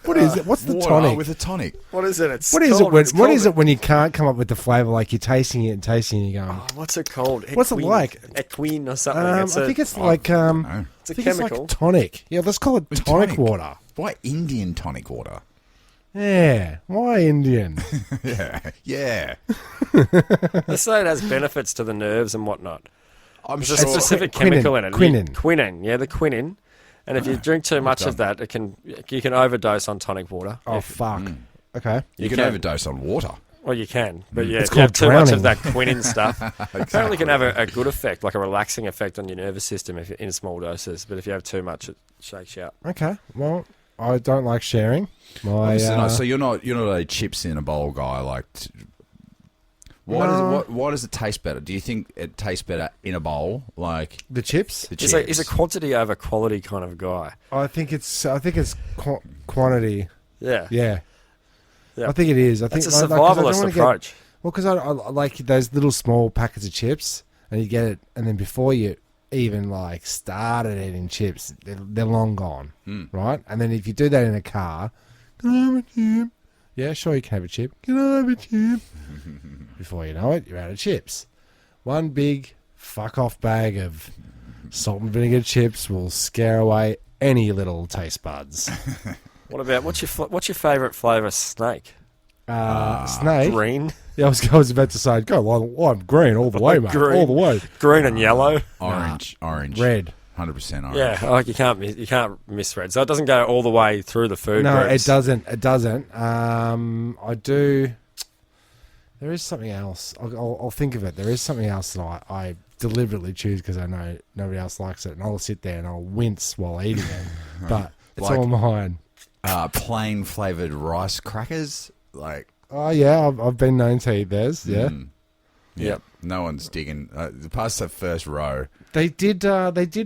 What is it? What's the Water tonic? with a tonic. What is it? It's What is it called- when it's what called- is it when you can't come up with the flavour? Like you're tasting it and tasting it, and you're going, Oh, what's it called? What's it like? Equine or something. I It's think a, it's like No. it's a I think it's chemical. like tonic. Yeah, let's call it tonic Tonic. water. Why Indian tonic water? Yeah, why Indian? Yeah. Yeah. They say it has benefits to the nerves and whatnot. I'm There's a sure. specific quinine, chemical in it. quinine. Quinine, yeah, the quinine. And if you drink too much of that, you can overdose on tonic water. Oh If- fuck. Okay. You can can- overdose on water. Well, you can, but yeah, It's if you have called too much of drowning. that quinine stuff, apparently can have a good effect, like a relaxing effect on your nervous system if in small doses. But if you have too much, it shakes you up. Okay. Well, I don't like sharing. My Obviously not. So you're not a chips in a bowl guy. Like, No. why does it taste better? Do you think it tastes better in a bowl, like the chips. the He's chips? a quantity over quality kind of guy. I think it's quantity. Yeah, Yeah. Yeah. I think it is. I think that's a like, 'cause I don't survivalist wanna get- approach. Well, because I like those little small packets of chips, and you get it, and then before you even like started eating chips, they're long gone, right? And then if you do that in a car, can I have a chip? Yeah, sure, you can have a chip. Can I have a chip? Before you know it, you're out of chips. One big fuck off bag of salt and vinegar chips will scare away any little taste buds. What about what's your favourite flavour? Snake, Snake. green, Yeah, I was about to say, go I'm green all the way, mate. Green. All the way. green and yellow. orange, Red. 100% orange. Yeah, like you can't miss red. So it doesn't go all the way through the food. No, groups. it doesn't. It doesn't. I do. There is something else. I'll think of it. There is something else that I deliberately choose because I know nobody else likes it, and I'll sit there and I'll wince while eating it. But it's Like- all mine. Plain flavored rice crackers, like Oh yeah, I've been known to eat theirs. Yeah, Yep. No one's digging past that first row. they did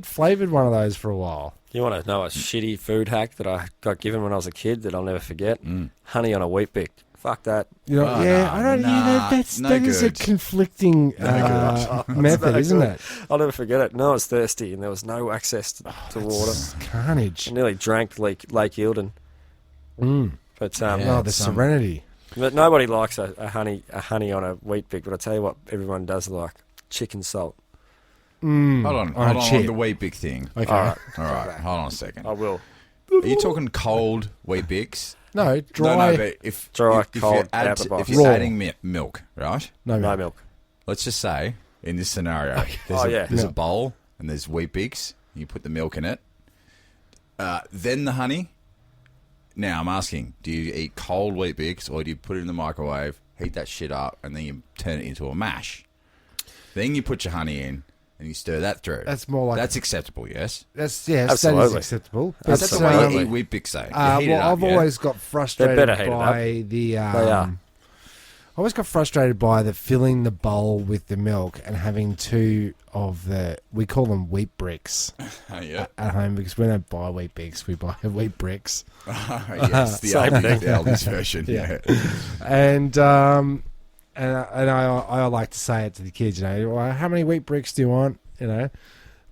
flavored one of those for a while. You want to know a shitty food hack that I got given when I was a kid that I'll never forget? Honey on a wheat bick. Fuck that. You know, Oh, yeah, no, I don't. nah, That is a good. conflicting method, no isn't good. it? I'll never forget it. No, I was thirsty and there was no access to water. It's carnage. I nearly drank Lake Eildon. But Yeah. Oh, the some- serenity. but nobody likes a honey on a wheat bick. But I tell you what, everyone does like chicken salt. Hold on a chip. the wheat big thing. Okay. All right, All right, hold on a second. I will. Are you talking cold wheat bix? No, dry. No, but if Dry, if cold, you're, out the box. if you're Raw. adding milk, right? no, No milk. milk. Let's just say in this scenario, Oh, yeah. there's a Milk. bowl and there's wheat bix. You put the milk in it, then the honey. Now I'm asking: do you eat cold wheat bix or do you put it in the microwave, heat that shit up, and then you turn it into a mash? Then you put your honey in and you stir that through. That's more like That's acceptable, yes. That's yes, that is Absolutely. acceptable. That's But, the way Absolutely. you eat wheat bix, though. You heat it well, up, I've yeah? always got frustrated better heated by the. are. I always got frustrated by the filling the bowl with the milk and having two of the. We call them wheat bricks Oh, yeah. at home because we don't buy wheat bix. We buy wheat bricks. Yes, the Same Aldi's version. Yeah. Yeah. And I like to say it to the kids, you know, well, how many wheat bricks do you want, you know?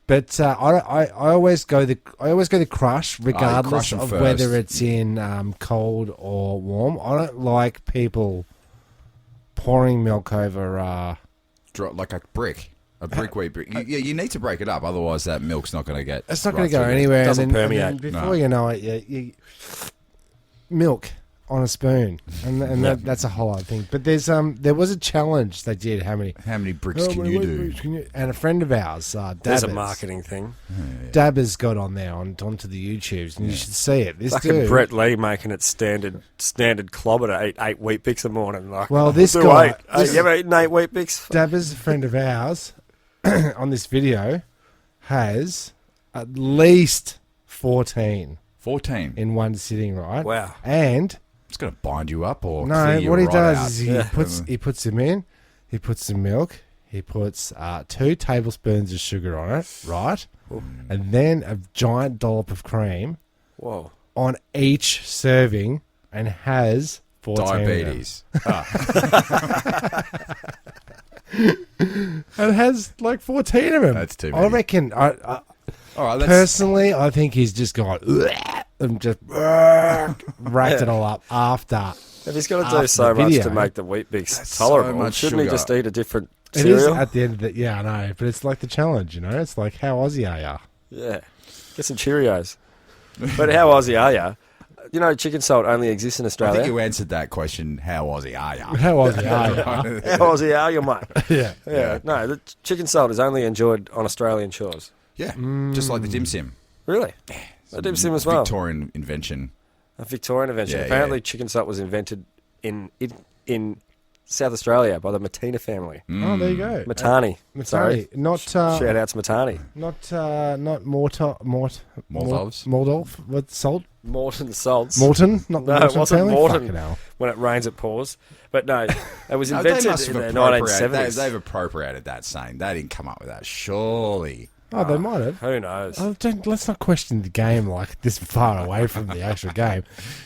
But I always go the crush regardless crush them of first. whether it's in cold or warm. I don't like people pouring milk over. Like a brick. A brick wheat brick. You need to break it up, otherwise that milk's not going to get. It's not going right to go through. anywhere. Doesn't and then permeate. before No. you know it, you milk on a spoon, and that's a whole other thing. But there was a challenge they did. How many bricks can you do? And a friend of ours, There's a Dabbers, marketing thing. Dabbers got on there onto the YouTubes, and you should see it. This Fucking dude, Brett Lee making it standard clubber to eat 8 wheat bix a morning. Like, Well, this do guy- 8. You ever eaten 8 wheat bix? Dabbers, a friend of ours, on this video, has at least 14 14. in one sitting, right? Wow. And It's going to bind you up or no, clear you what he right does out. is Yeah. he puts them in, he puts some milk, he puts 2 tablespoons of sugar on it, right? And then a giant dollop of cream Whoa. on each serving, and has 14 Diabetes. and has like 14 of them. That's too I many. reckon. All right, let's. Personally, I think he's just gone and just racked it all up after. If he's got to After do so the much video. to make the wheat bix That's so tolerable, much shouldn't he sugar. just eat a different It is cereal? at the end of the I know, but it's like the challenge, you know. It's like, how Aussie are ya? Yeah. Get some Cheerios. But how Aussie are you? You know, chicken salt only exists in I Australia. think you answered that question. How Aussie are you? How Aussie are ya? How Aussie are you, mate? Yeah. Yeah. No, the chicken salt is only enjoyed on Australian shores. Yeah, just like the dim sim. Really? A dim sim as well. Victorian invention. A Victorian invention. Yeah, Apparently, yeah. chicken salt was invented in South Australia by the Matina family. Oh, there you go. Matani. Sorry. Matani. Not Shout out to Matani. not Moldovs? Moldov with salt. Morton salts. Morton, not the No, it Morton wasn't family? Morton. Fucking hell. When it rains, it pours. But no, it was No, invented they must in have the appropriated. 1970s. They've appropriated that saying. They didn't come up with that, surely. Oh, they might have. Who knows? Oh, let's not question the game like this far away from the actual game.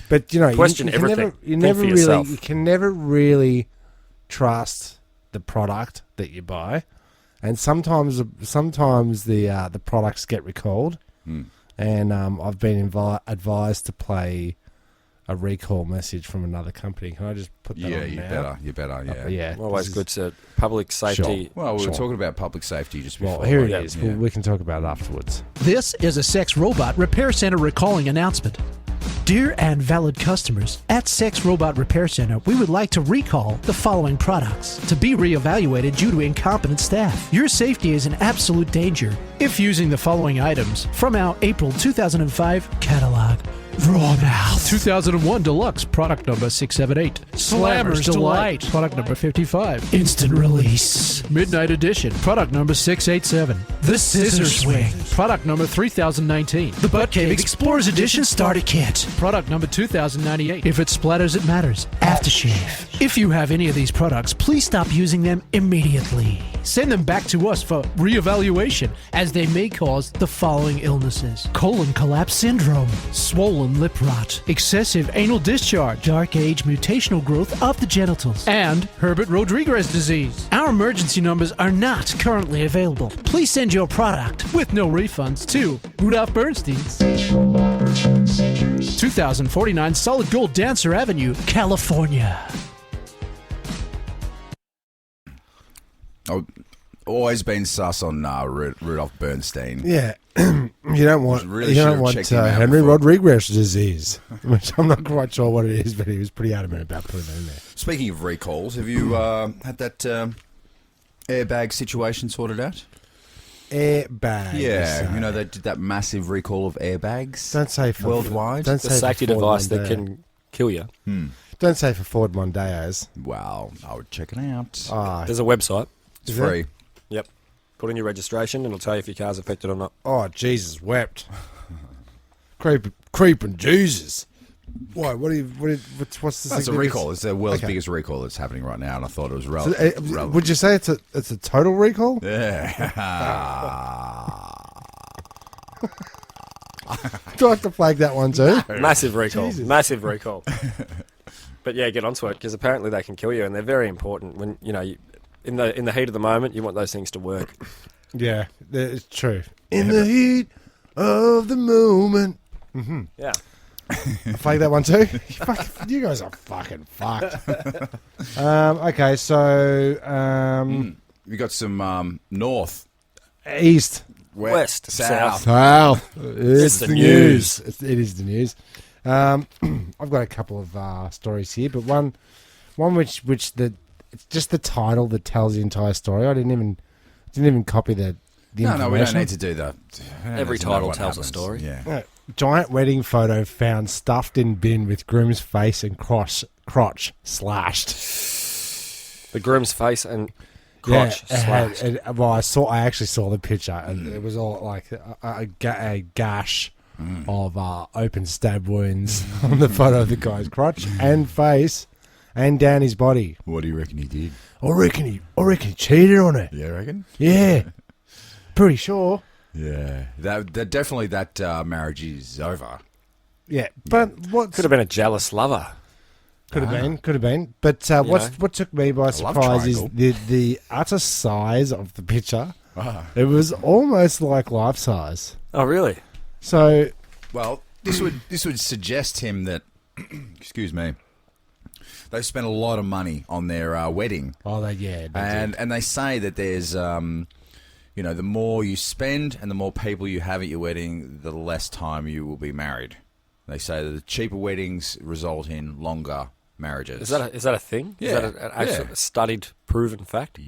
But you know, Question you can everything. Never, you Think never for really, yourself. you can never really trust the product that you buy, and sometimes the products get recalled. And I've been advised to play a recall message from another company. Can I just put that Yeah, on you now? better. You better. Yeah. Yeah, Always this good is- to public safety. Well, we were Sure. talking about public safety just before. Well, here it Yeah. is. Yeah. We can talk about it afterwards. This is a Sex Robot Repair Center recalling announcement. Dear and valid customers, at Sex Robot Repair Center, we would like to recall the following products to be reevaluated due to incompetent staff. Your safety is in absolute danger if using the following items from our April 2005 catalog. Raw Mouth 2001 Deluxe, product number 678. Slammer's Delight, product number 55. Instant Release. Midnight Edition, product number 687. The Scissor Swing, product number 3019. The Butt Cave Explorers Edition Starter Kit, product number 2098. If it splatters, it matters. Aftershave. If you have any of these products, please stop using them immediately. Send them back to us for reevaluation, as they may cause the following illnesses: colon collapse syndrome, swollen lip rot, excessive anal discharge, dark age mutational growth of the genitals, and Herbert Rodriguez disease. Our emergency numbers are not currently available. Please send your product with no refunds to Rudolph Bernstein's 2049 Solid Gold Dancer Avenue, California. I've always been sus on Rudolph Bernstein. Yeah, you don't want Really you should don't have want checked him out Henry before. Rodriguez disease, which I'm not quite sure what it is, but he was pretty adamant about putting it in there. Speaking of recalls, have you had that airbag situation sorted out? Airbag. Yeah, you know they did that massive recall of airbags. Don't say for worldwide. Don't The say safety for Ford device that Mondeo. can kill you. Don't say for Ford Mondeos. Wow, I would check it out. There's a website. It's is it? free. Yep. Put in your registration and it'll tell you if your car's affected or not. Oh, Jesus wept. Creeping Jesus. Why? What's the That's a significance? recall. It's the world's Okay. biggest recall that's happening right now, and I thought it was So, relevant. would you say it's a total recall? Yeah. Do I have to flag that one too? Massive recall. Jesus. Massive recall. But yeah, get onto it because apparently they can kill you and they're very important. When in the heat of the moment, you want those things to work. Yeah, it's true. In the heat of the moment. Yeah. Flag that one too. You guys are fucking fucked. Okay, so We got some north, East. West, south. South. It's the the news. news. It is the news. I've got a couple of stories here, but one which it's just the title that tells the entire story. I didn't even copy the information. No, we don't need to do that. Every title tells a story. Yeah. Giant wedding photo found stuffed in bin with groom's face and crotch slashed. The groom's face and crotch slashed. I actually saw the picture, and it was all like a gash of open stab wounds on the photo of the guy's crotch and face, and down his body. What do you reckon he did? I reckon he cheated on her. Yeah, reckon? Yeah, pretty sure. Yeah, that definitely that marriage is over. Yeah, but what Could have been a jealous lover. could have been. But what took me by surprise is triangle. the utter size of the picture. Ah. It was almost like life size. Oh, really? So Well, this would suggest him that, excuse me, they've spent a lot of money on their wedding, they did. and they say that there's the more you spend and the more people you have at your wedding, the less time you will be married. They say that the cheaper weddings result in longer marriages. Is that a thing? Yeah. Is that an actual studied, proven fact?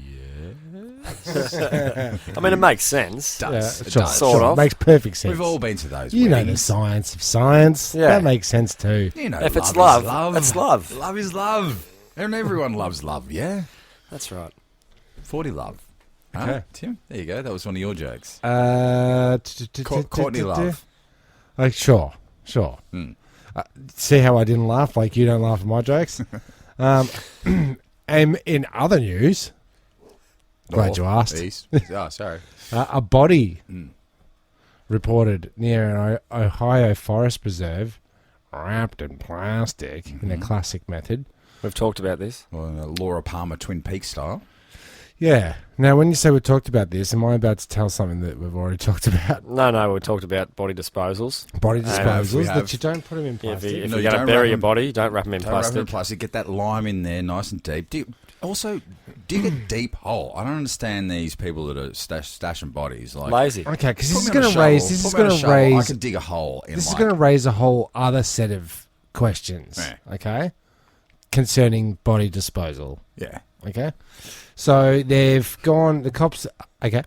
I mean, it makes sense. It does. Yeah, It sure, does. Sort of. Makes perfect sense. We've all been to those You know the weddings. science of science. Yeah. That makes sense too. You know, If it's love, love, is it's love. Love is love. And everyone loves love, yeah? That's right. 40 love. Huh? Okay. Tim, there you go. That was one of your jokes. Courtney Love. Sure. See how I didn't laugh like you don't laugh at my jokes? And in other news, glad you asked. East. Oh, sorry. A body reported near an Ohio forest preserve wrapped in plastic in a classic method. We've talked about this. Well, Laura Palmer Twin Peaks style. Yeah. Now, when you say we talked about this, am I about to tell something that we've already talked about? No, we talked about body disposals. Body if disposals, we that have- you don't put them in Yeah, if, plastic. you, if No, you're you going to don't bury wrap your them- body, don't wrap them in Don't wrap it in plastic. plastic. Get that lime in there nice and deep. Also, dig a deep hole. I don't understand these people that are stashing bodies. Like, Lazy. Okay, because this put is me on going a to shovel. raise. This is Put me on going a to shovel. I raise. could dig a hole in This is like- going to raise a whole other set of questions. Yeah. Okay, concerning body disposal. Yeah. Okay, so they've gone. The cops. Okay,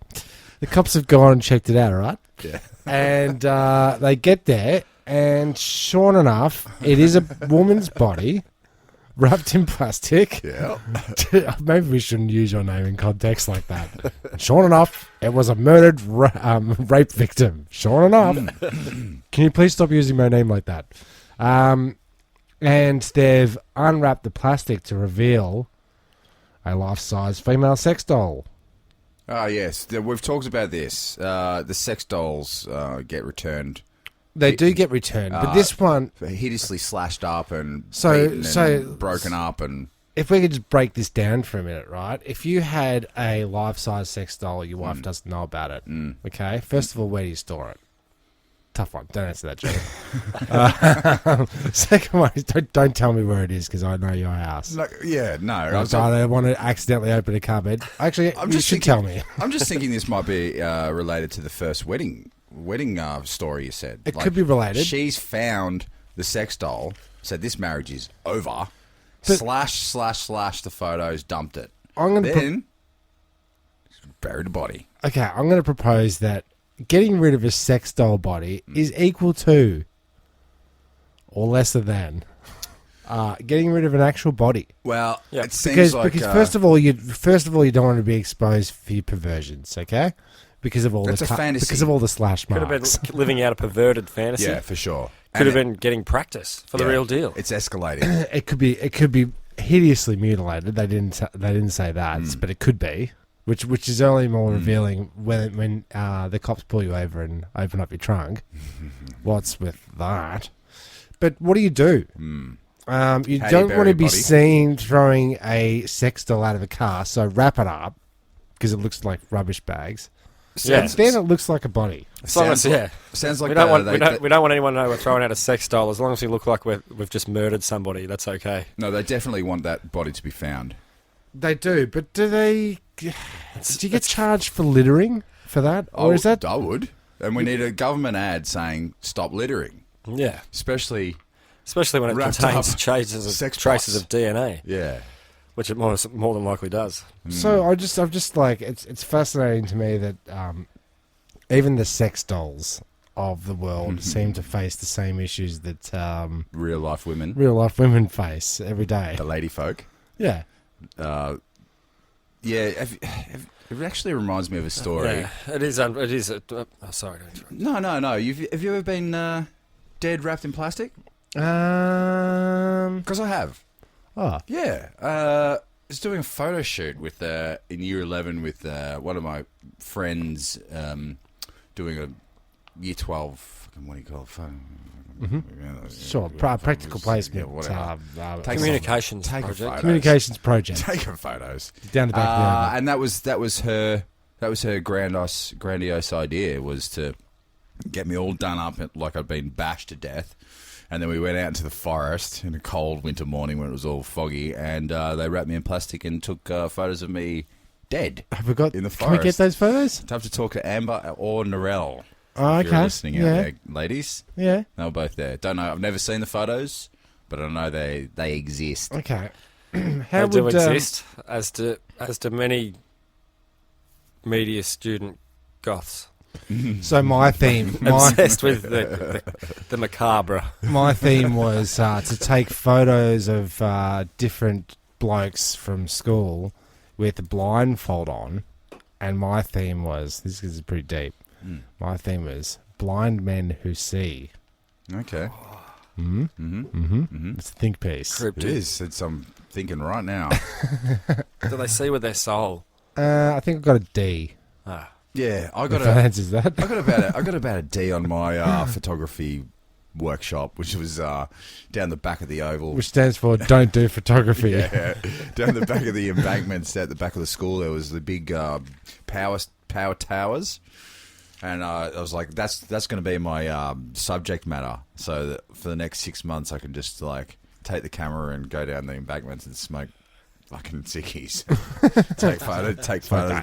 the cops have gone and checked it out. All right. Yeah. And they get there, and sure enough, it is a woman's body wrapped in plastic. Yeah. Maybe we shouldn't use your name in context like that. Sure enough, it was a murdered rape victim. Sure enough. Can you please stop using my name like that? And they've unwrapped the plastic to reveal a life-size female sex doll. Oh, yes. We've talked about this. The sex dolls get returned. They do get returned, but this one, Hideously slashed up and So- beaten so- and broken up and... if we could just break this down for a minute, right? If you had a life-size sex doll, your wife doesn't know about it. Okay, first of all, where do you store it? Tough one. Don't answer that, Joe. Second one is don't tell me where it is because I know your house. No, yeah, no. I I don't want to accidentally open a cupboard. Actually, you should tell me. I'm just thinking this might be related to the first wedding story you said. It could be related. She's found the sex doll, said this marriage is over, But- slash the photos, dumped it. I'm going to Then buried the body. okay. I'm going to propose that getting rid of a sex doll body is equal to or lesser than getting rid of an actual body. Well, Yeah. it seems Because like first of all you don't want to be exposed for your perversions, okay? Because of all That's the a fantasy. because of all the slash Could have marks. been living out a perverted fantasy. yeah, for sure. Could have And been getting practice for the yeah, real deal. It's escalating. It could be hideously mutilated. They didn't say that, but it could be, which is only more revealing when the cops pull you over and open up your trunk. What's with that? But what do? You How do you don't bury want to a be body? seen throwing a sex doll out of a car, so wrap it up because it looks like rubbish bags. Yeah. Sounds- Then it looks like a body. As long as, sounds like- yeah. Sounds like we don't the- want they- we don't want anyone to know we're throwing out a sex doll. As long as we look like we've just murdered somebody, that's okay. No, they definitely want that body to be found. They do, but do they? Do you get charged for littering for that, or is that? I would. And we need a government ad saying "Stop littering," Yeah. Especially when it wrapped contains up traces sex of bots. DNA, Yeah. which it more than likely does. So I'm just like it's fascinating to me that even the sex dolls of the world seem to face the same issues that Real life women, real life women face every day. the lady folk. Yeah. Yeah. It actually reminds me of a story. Yeah, it is. Sorry to interrupt. No. Have you ever been dead wrapped in plastic? Because I have. Oh. Yeah. I was doing a photo shoot with in year 11 with one of my friends doing a year 12. What do you call it? Sure. Practical placement. whatever. Take Communications Take project. photos. Communications project. Taking photos. Down the back of the oven. And that was her grandiose idea, was to get me all done up like I'd been bashed to death. And then we went out into the forest in a cold winter morning when it was all foggy, and they wrapped me in plastic and took photos of me dead Have we got? in the Can forest. we get those photos? I'd have to talk to Amber or Narelle. Oh, If you're okay. listening out there, ladies. Yeah. They were both there. Don't know. I've never seen the photos, but I know they exist. Okay. They do exist, as do many media student goths. So my theme, Obsessed with the macabre. my theme was to take photos of different blokes from school with a blindfold on, and my theme was, this is pretty deep. My theme was blind men who see. Okay. It's a think piece. It is. It's, I'm thinking right now. Do they see with their soul? I think I got a D. Yeah, I If got that a. answers that. I got about a D on my photography workshop, which was down the back of the oval. Which stands for don't do photography. Yeah, down the back of the embankments at the back of the school, there was the big power towers, and I was like, that's going to be my subject matter. So that for the next 6 months, I can just like take the camera and go down the embankments and smoke fucking sickies. take photos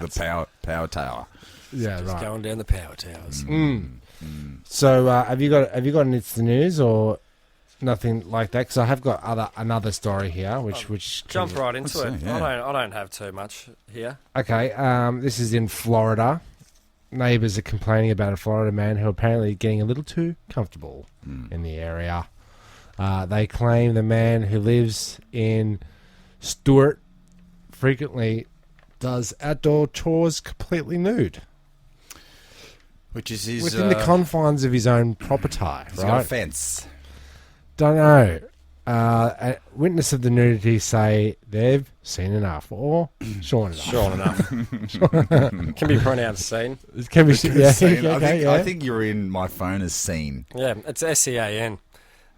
of the power tower. Yeah, Just right. going down the power towers. So have you got an It's the News or nothing like that? Because I have got another story here, which Jump right into Let's it. see, yeah. I don't have too much here. Okay, this is in Florida. Neighbours are complaining about a Florida man who apparently getting a little too comfortable in the area. They claim the man who lives in Stewart frequently does outdoor chores completely nude. Which is his Within the confines of his own property, he's got a right? fence. Don't know. A witness of the nudity say they've seen enough or Sean enough. Sure enough. Can be pronounced seen. It can be, yeah, Scene. okay, I think you're in my phone as seen. Yeah, it's SEAN.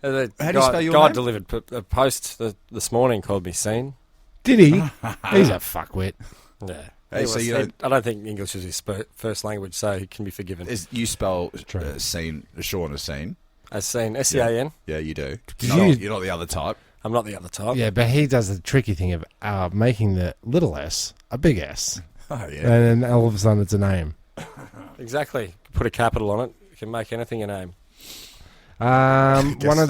The How do you spell your guy name? delivered a post this morning called me seen. Did he? He's a fuckwit. Yeah. Hey, so you don't- I don't think English is his first language, so he can be forgiven. You spell True. scene, Sean as seen. As seen, SEAN. Yeah, you do. you- You're not the other type. I'm not the other type. Yeah, but he does the tricky thing of making the little s a big S. Oh, yeah. And then all of a sudden it's a name. Exactly. Put a capital on it. You can make anything a name. I One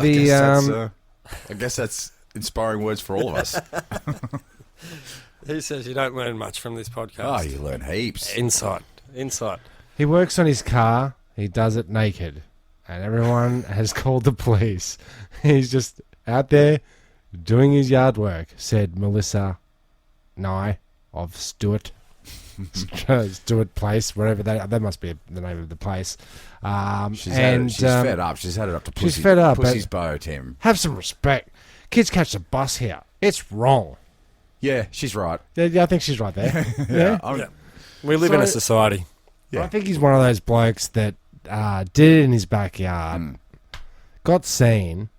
guess that's inspiring words for all of us. He says you don't learn much from this Oh, podcast. you learn heaps. Insight. he works on his car. He does it naked. And everyone has called the police. He's just out there doing his yard work, said Melissa Nye of Stewart Place, wherever that must be the name of the place. She's fed up. She's had it up to pussy. she's fed up, Pussy's bow, Tim. Have some respect. Kids catch the bus here. It's wrong. Yeah, she's right. Yeah, I think she's right there. Yeah. I'm- Yeah. We live in a So- society. Yeah. I think he's one of those blokes that did it in his backyard, got seen.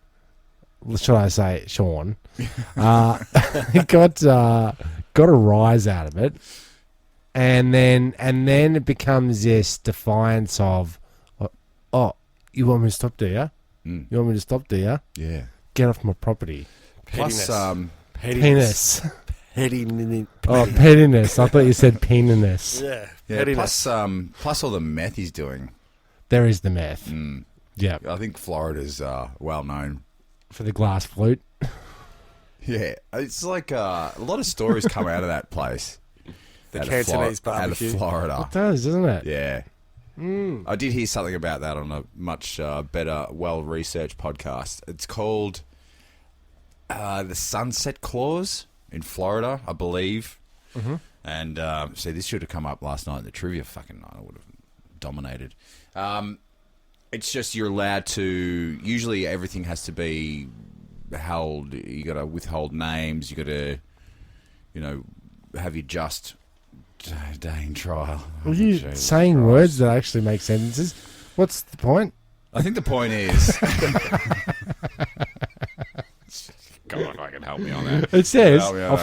Should I say, Sean? He got a rise out of it, and then it becomes this defiance of, oh, you want me to stop, do you? You want me to stop, do you? Yeah. Get off my property. Plus, Pettiness. Penis. Pettiness. Oh, pettiness. I thought you said peniness. Yeah. Yeah, Pettiness. plus all the meth he's doing. There is the meth. Mm. Yeah. I think Florida's well known. For the glass flute. Yeah, it's like a lot of stories come out of that place. The Out of Cantonese Out barbecue. of Florida. It does, doesn't it? Yeah. I did hear something about that on a much better, well-researched podcast. It's called the Sunset Clause in Florida, I believe. Mm-hmm. And see, this should have come up last night in the trivia. Fucking night, I would have dominated. It's just you're allowed to. Usually, everything has to be held. You got to withhold names. You got to, have your just day in trial. Were you saying words that actually make sentences? What's the point? I think the point is. Come on, I can help me on that. It says, Help me on I'll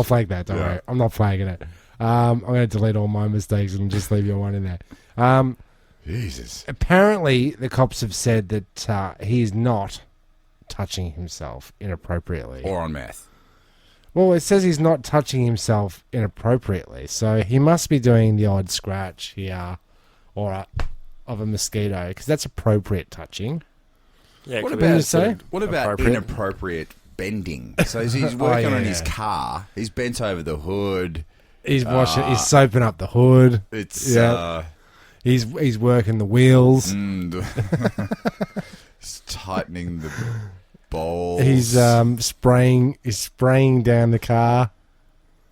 that. flag that, don't worry. I'm not flagging it. I'm going to delete all my mistakes and just leave your one in there. Jesus. Apparently, the cops have said that he is not touching himself inappropriately. Or on meth. Well, it says he's not touching himself inappropriately, so he must be doing the odd scratch here of a mosquito, because that's appropriate touching. Yeah, What could about be sort of what about appropriate. inappropriate bending? So he's working on his car. He's bent over the hood. He's washing. He's soaping up the hood. It's He's working the wheels. he's tightening the balls. He's spraying. He's spraying down the car.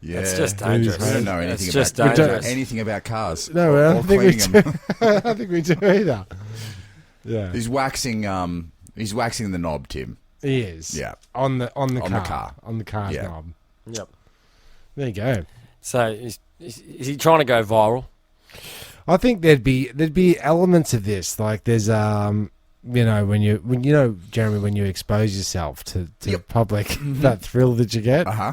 Yeah, It's just dangerous. We don't know It's anything just about dangerous. anything about cars. No, I or don't think we cleaning do. them. I don't think we do either. Yeah, He's waxing. He's waxing the knob, Tim. he is. Yeah. on the On the car. car. On the car's Yeah. knob. Yep. There you go. So is he trying to go viral? I think there'd be elements of this, like there's Jeremy, when you expose yourself to the public, that thrill that you get. Uh huh.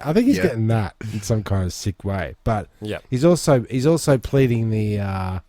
I think he's Yeah. getting that in some kind of sick way. But Yep. he's also pleading the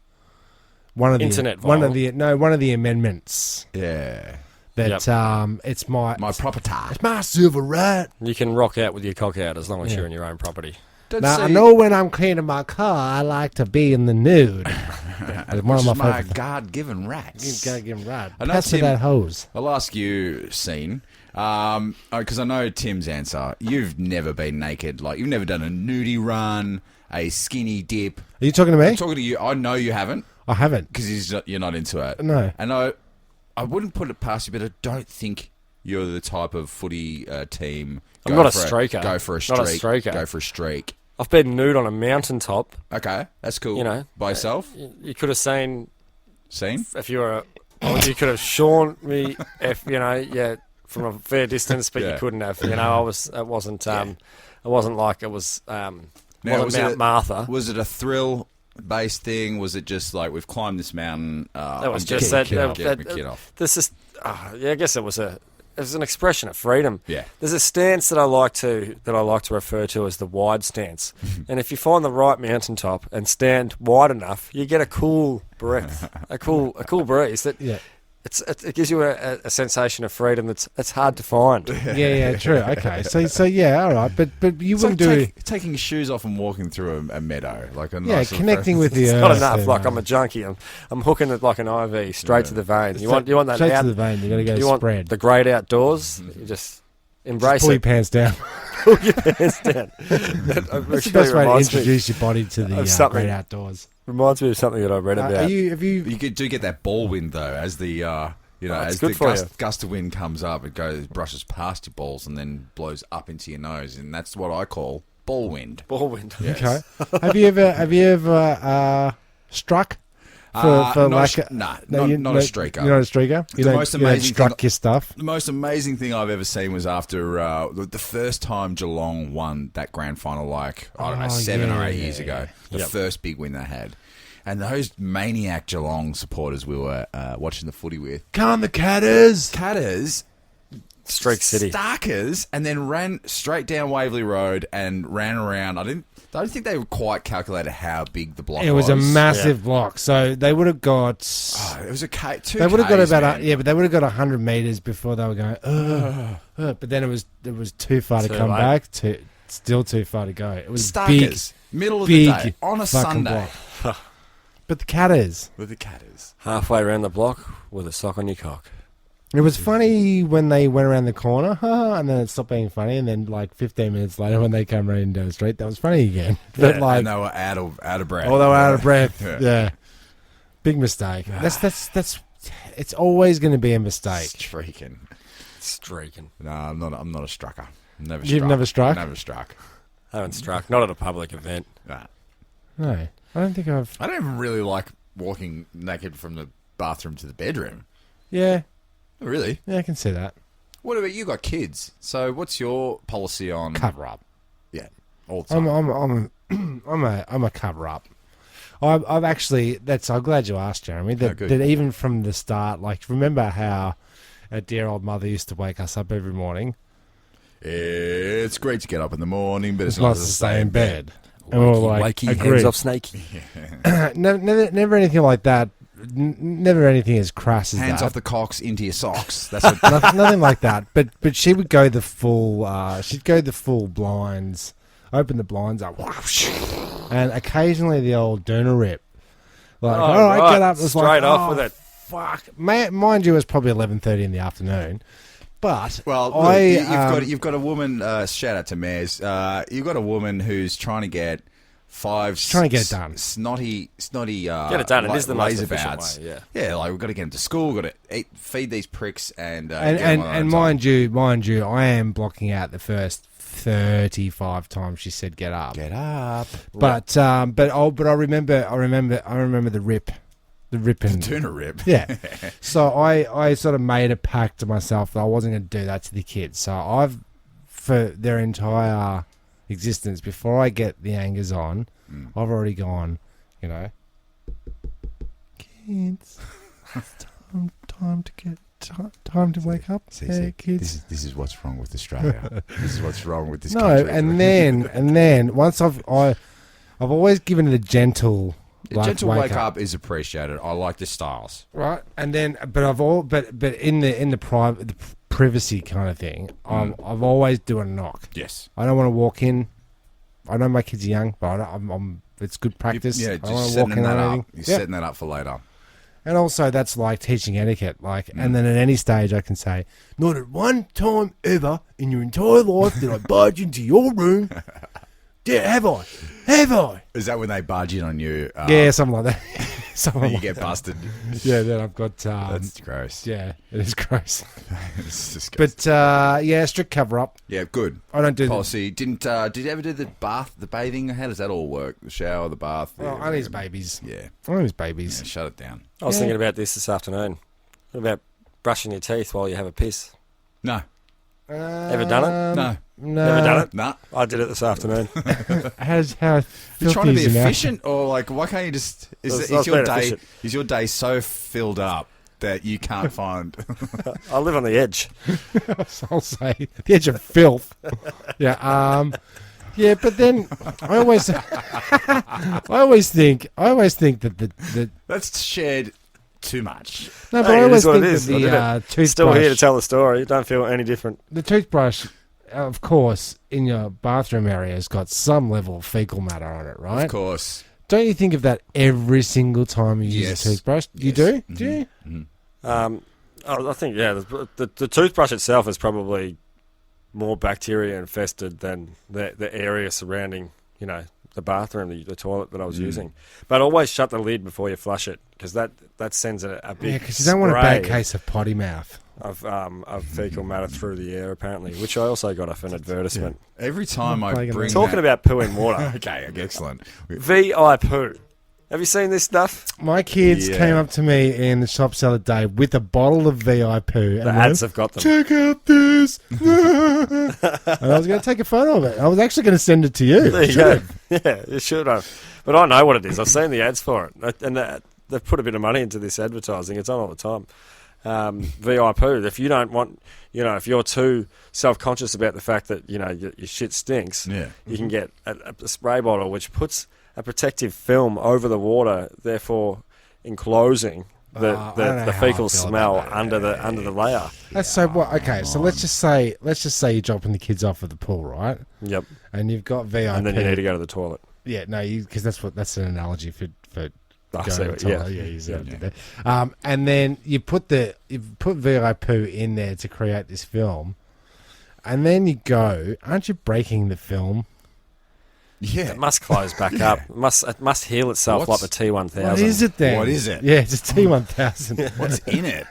one of the Internet one of viral. the one of the amendments Yeah. that Yep. it's my property. it's my civil right. You can rock out with your cock out as long as Yeah. you're in your own property. Now I know when I'm cleaning my car, I like to be in the nude. It's one Which of is my my favorite. God-given rights. You gotta get him right. I know Pass me Tim- that hose. I'll ask you, Scene, because I know Tim's answer. You've never been naked. Like, you've never done a nudie run, a skinny dip. Are you talking to me? I'm talking to you. I know you haven't, I haven't. because you're not into it. No. And I wouldn't put it past you, but I don't think you're the type of footy team. I'm go not a for streaker. Go for a streak. Not a streaker. Go for a streak. I've been nude on a mountaintop. Okay, that's cool. You know, By yourself? You could have seen Scene? if you were. You could have shorn me if from a fair distance, but Yeah. you couldn't have. I was. It wasn't. It wasn't like it was. Now, wasn't Mount Martha. Was it a thrill-based thing? Was it just like, we've climbed this mountain? That was I'm just getting that. my kid off, get my kid off. This is. I guess it was an expression of freedom. Yeah. There's a stance that I like to refer to as the wide stance. And if you find the right mountaintop and stand wide enough, you get a cool breath, a cool breeze that Yeah. it gives you a sensation of freedom that's hard to find. Yeah, true. Okay, so yeah, all right, but you It's like wouldn't do taking your shoes off and walking through a meadow, like a yeah, nice little connecting with the It's earth. not enough. and, Like I'm a junkie. I'm hooking it like an IV straight to the vein. You want that straight out? to the vein. You got to go You want spread. the great outdoors? You just embrace Pull your it. pants down. Pull your pants down. That That's the actually best way to reminds me- introduce your body to the something. great outdoors. Reminds me of something that I read about. Have you? You do get that ball wind though, as the it's as good the for you. gust of wind comes up, it brushes past your balls and then blows up into your nose, and that's what I call ball wind. Ball wind. Yes. Okay. Have you ever struck? Not a not streaker. You're not a streaker. You The don't, most you don't amazing struck thing- your stuff. The most amazing thing I've ever seen was after the first time Geelong won that grand final, like, I don't know, 7 or 8 years ago. The first big win they had. And those maniac Geelong supporters we were watching the footy with. Come on, the Catters. Catters, Streak City. Starkers, and then ran straight down Waverley Road and ran around. I don't think they quite calculated how big the block was. It was a massive block, so they would have got. Oh, it was a K. They would have got about man. but they would have got 100 meters before they were going. But then it was too far to Too come late. back. Still too far to go. It was Starkers. Middle of big the day. On a fucking Sunday. block. But the Catters. With the Catters. Halfway around the block with a sock on your cock. It was funny when they went around the corner, and then it stopped being funny, and then like 15 minutes later when they came running down the street, that was funny again. But Yeah, like, and they were out of breath. oh, they were out of breath. Yeah. Yeah. Big mistake. That's. It's always going to be a mistake. Streaking. No, I'm not a strucker. Never You've struck. never struck? Never struck. I haven't struck. Not at a public event. Nah. No, I don't think I've. I don't even really like walking naked from the bathroom to the bedroom. Yeah, Really? yeah, I can see that. What about you? Got kids? So what's your policy on Cover up. Yeah, all the time. I'm a cover up. I've actually. I'm glad you asked, Jeremy. That, good. that even from the start, like, remember how a dear old mother used to wake us up every morning. It's great to get up in the morning, but it's Not nice to to stay in bed. And we're like, Wakey, agreed. hands off snakey. Never anything like that. Never anything as crass as Hands that. off the cocks into your socks. That's what. Nothing like that. But she would go the full. She'd go the full blinds. Open the blinds up, and occasionally the old doona rip. Like, Oh, all right, right. get up. It was Straight like, off oh, with it. Fuck, mind you, it was probably 11:30 in the afternoon. But Well, look, you've got a woman. Shout out to Mares. You've got a woman who's trying to get trying to get it done. Snotty. Get it done. It is the most efficient laserdabouts. way, Yeah, like we've got to get them to school. Got to feed these pricks and get them on their and own mind you, I am blocking out the first 35 times she said get up. Get up. But I remember the rip and Tuna rip. yeah. So I sort of made a pact to myself that I wasn't going to do that to the kids. So I've, for their entire existence, before I get the angers on, I've already gone, kids, it's time to wake up. See, Kids. This is what's wrong with Australia. This is what's wrong with this No, country. and then once I've always given it a gentle. A gentle wake up is appreciated. I like the styles. Right, and then, but in the private, the privacy kind of thing, I've always do a knock. Yes. I don't want to walk in. I know my kids are young, but it's good practice. Yeah, I don't just want to setting walk in that on up. anything. You're Yeah. setting that up for later. And also, that's like teaching etiquette. Like, and then at any stage, I can say, not at one time ever in your entire life did I barge into your room. Yeah, have I? Is that when they barge in on you? Yeah, something like that. Something You like get that. busted. Yeah, then I've got. That's gross. Yeah, it is gross. It's disgusting. But yeah, strict cover up. Yeah, good. I don't do the Policy. Did you ever do the bath, the bathing? How does that all work? The shower, the bath? only his babies. Yeah. Only his babies. Yeah, shut it down. I was Yeah. thinking about this afternoon. What about brushing your teeth while you have a piss? No. Ever done it? No. No. Never done it? Nah. I did it this afternoon. How You're trying to be filthy is your mouth? efficient, or like, why can't you just? I was Is your being day? efficient. Is your day so filled up that you can't find? I live on the edge. I'll say the edge of filth. Yeah. Yeah, but then I always think that the That's shared too much. no, but Hey, I it always is what think it that is. I the did it. toothbrush. Still here to tell the story. Don't feel any different. The toothbrush, of course, in your bathroom area has got some level of fecal matter on it, right? Of course. Don't you think of that every single time you use Yes. a toothbrush? You Yes. do? Mhm. Do you? Mhm. I think, yeah, the toothbrush itself is probably more bacteria infested than the area surrounding, the bathroom, the toilet that I was using. But always shut the lid before you flush it, because that sends a big Yeah, because you don't want a bad spray case of potty mouth. of fecal matter through the air, apparently, which I also got off an advertisement. Every time I Plague bring Talking that- about poo in water. Okay, excellent. VI poo. Have you seen this stuff? My kids Yeah. came up to me in the shops the other day with a bottle of VI poo. The ads have got them. Check out this. And I was going to take a photo of it. I was actually going to send it to you. There you go. Yeah, you should have. But I know what it is. I've seen the ads for it. And they've put a bit of money into this advertising. It's on all the time. VI poo. If you don't want, if you're too self-conscious about the fact that, your shit stinks, Yeah. you can get a spray bottle which puts a protective film over the water, therefore enclosing I don't know the how I fecal feel smell about under the layer. That's so what? Okay, so let's just say you're dropping the kids off at the pool, right? Yep. And you've got VIP. And then you need to go to the toilet. Yeah, no, because that's an analogy for I going see to what- the toilet. Yeah, you said it there. And then you put VIP in there to create this film, and then you go. Aren't you breaking the film? Yeah. It must close back up. It must heal itself What's- like the T1000. What is it then? What is it? Yeah, it's a T1000. What's in it?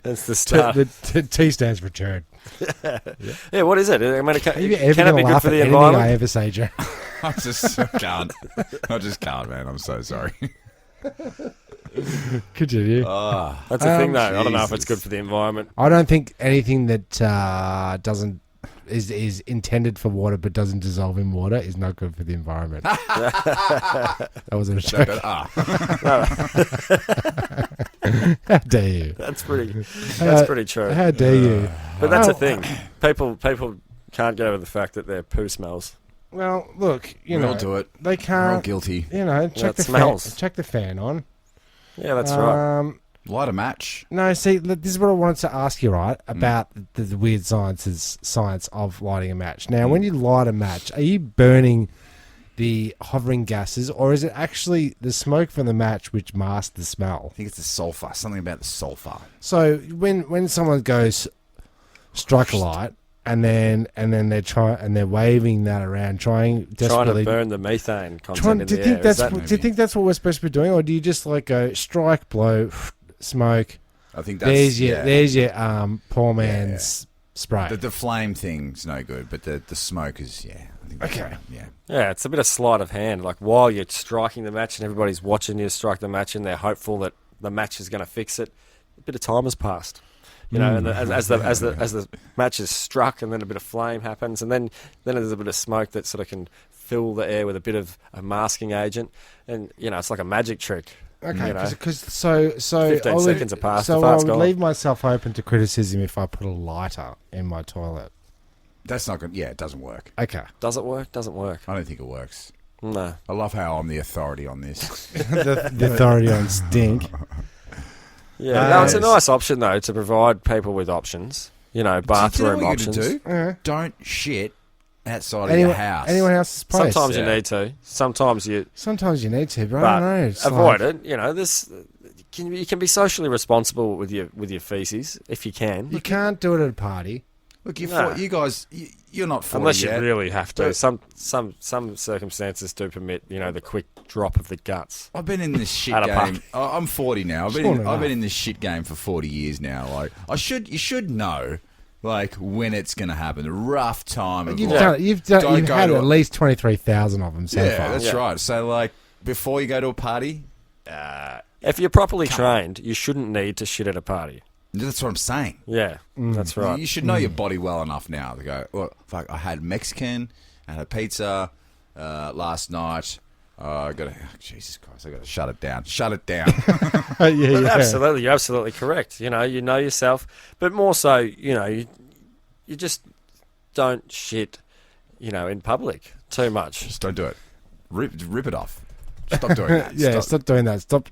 It's the start. The T stands for turd. Yeah, what is it? I mean, Are you can ever it going be to good laugh for at the anything I environment? ever say, Joe? I just can't. I just can't, man. I'm so sorry. Continue. That's the thing, though. I don't know if it's Jesus. good for the environment. I don't think anything that doesn't is intended for water but doesn't dissolve in water is not good for the environment. That wasn't a joke. How dare you? That's pretty true. How dare you? But that's the thing. People can't get over the fact that their poo smells. Well, look, you We know, all do it. they We're all can't. guilty. You know, check it the smells. check the fan on. Yeah, that's right. Light a match. No, see, this is what I wanted to ask you, right, about the weird science of lighting a match. Now, when you light a match, are you burning the hovering gases, or is it actually the smoke from the match which masks the smell? I think it's the sulfur. Something about the sulfur. So when someone goes strike a light, and then they're waving that around, trying Trying desperately to burn the methane content Trying, in do the you think air. that's Is that, do you think that's what we're supposed to be doing, or do you just like go strike, blow, smoke? I think that's There's your poor man's spray. The flame thing's no good, but the smoke is I think that's Okay. right, yeah. yeah, it's a bit of sleight of hand. Like while you're striking the match and everybody's watching you strike the match and they're hopeful that the match is going to fix it, a bit of time has passed. You know, and as the match is struck, and then a bit of flame happens, and then there's a bit of smoke that sort of can fill the air with a bit of a masking agent, and it's like a magic trick. Okay, you know. because so 15 seconds have passed, So the I fart's would gone. leave myself open to criticism if I put a lighter in my toilet. That's not good. Yeah, it doesn't work. Okay, Does it work? Doesn't work. I don't think it works. No. I love how I'm the authority on this. the authority on stink. Yeah, no, it's a nice option though to provide people with options. Bathroom Do you know what options. you gotta do? Yeah. Don't shit outside of your house. Anyone else's place. Sometimes you Yeah. need to. Sometimes you. Sometimes you need to, but I But don't know. It's avoid like- it. This you can be socially responsible with your feces if you can. You can't do it at a party. Look, No. you guys, you're not 40 Unless you yet. really have to. But- Some circumstances do permit, the quick drop of the guts. I've been in this shit At a game. I'm 40 now. I've Sure enough. been in this shit game for 40 years now. Like you should know, like when it's going to happen. The rough time. Of You've like, done it. You've don't go had to at least 23,000 of them so yeah, far. that's Yeah. right. So like before you go to a party, If you're properly trained, you shouldn't need to shit at a party. that's what I'm saying. Yeah, that's right. You should know your body well enough now to go. Well, fuck, I had Mexican, I had a pizza last night. Jesus Christ! I got to shut it down. Shut it down. But absolutely, you're absolutely correct. You know yourself, but more so, you just don't shit, in public too much. Just don't do it. Rip it off. Stop doing that. Yeah, stop doing that. Stop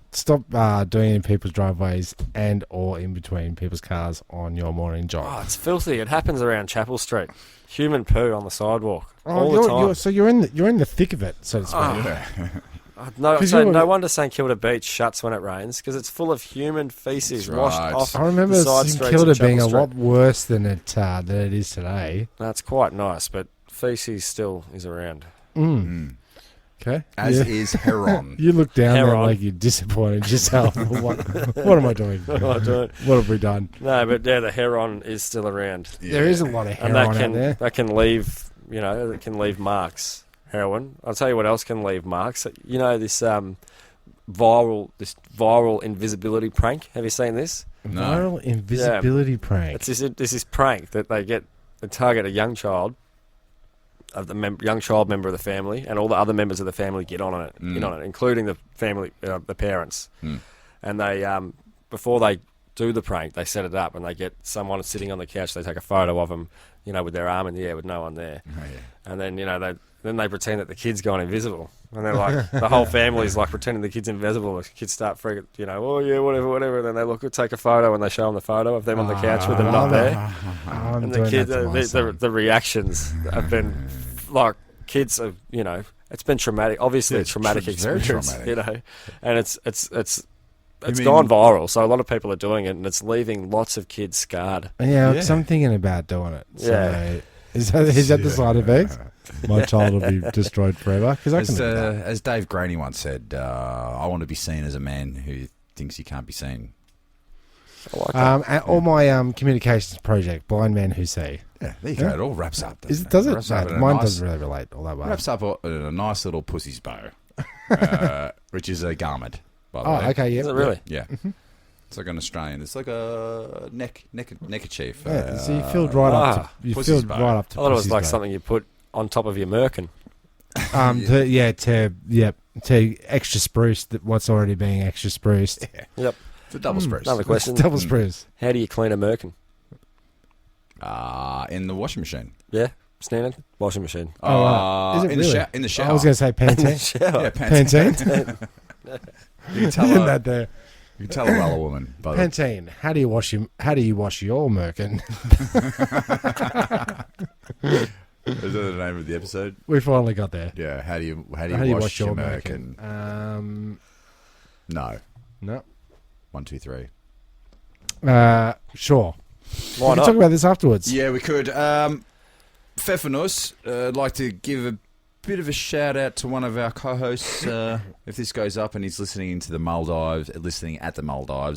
doing it in people's driveways and or in between people's cars on your morning jog. Oh, it's filthy. It happens around Chapel Street. Human poo on the sidewalk all the time. So you're in the thick of it, so to speak. No, 'Cause so you're- no wonder St Kilda Beach shuts when it rains because it's full of human feces That's washed right. off. I remember the side St streets Kilda of Chapel being a Street. lot worse than it is today. That's quite nice, but feces still is around. Okay, As Yeah. is heron. You look down there Heron. like you're disappointed yourself. what am I doing? I don't- What have we done? No, but yeah, the heron is still around, There is a lot of and heroin out there. that can leave it can leave marks. Heroin. I'll tell you what else can leave marks. This viral invisibility prank. Have you seen this? No. Viral invisibility prank. It's this prank that they target a young child, young child member of the family, and all the other members of the family get on it, including the family, the parents. And they, before they do the prank, they set it up, and they get someone sitting on the couch. They take a photo of them, with their arm in the air with no one there, and then they pretend that the kid's gone invisible. And they're like, the whole family's like pretending the kid's invisible. The kids start freaking, oh yeah, whatever. And then they look, take a photo, and they show them the photo of them on the couch with them not there. I'm And doing the kids, that to my son. the reactions have been like, kids are, it's been traumatic. Obviously, Yeah, it's traumatic it's very experience, traumatic. and it's mean- gone viral. So a lot of people are doing it, and it's leaving lots of kids scarred. Yeah, Yeah. 'cause I'm thinking about doing it. So Yeah. is that the side effects? My child will be destroyed forever because I can do that. As Dave Graney once said, I want to be seen as a man who thinks he can't be seen. I like that. And all my communications project, Blind Man Who See. Yeah, there you go. It all wraps up. Does Doesn't it? Wraps up in a Mine nice- doesn't really relate all that well. Wraps up in a nice little pussy's bow, which is a garment, by the Oh, way. okay, yeah. Is it really? Yeah. It's like an Australian. It's like a neckerchief. Yeah, so you filled right up. To, you pussy's filled bow. right up to. I thought it was pussy's like bow. something you put on top of your merkin. To extra spruce what's already being extra spruced. Yep. It's a double spruce. Another question. Double spruce. How do you clean a merkin? In the washing machine. Yeah, standard washing machine. Oh, right. Is it in really? the shower. I was going to say Pantene. Shower. Yeah, Pantene. Pantene. You can tell Isn't a, that there? you can tell a Walla woman. By the Pantene. How do you wash your merkin? Is that the name of the episode? We finally got there. Yeah. How do you How do you wash wash your your merkin? merkin? No. No. 1, 2, 3. Sure. Why We can not? talk about this afterwards. Yeah, we could. Pfeffernuss, I'd like to give a bit of a shout out to one of our co-hosts. If this goes up and he's listening at the Maldives,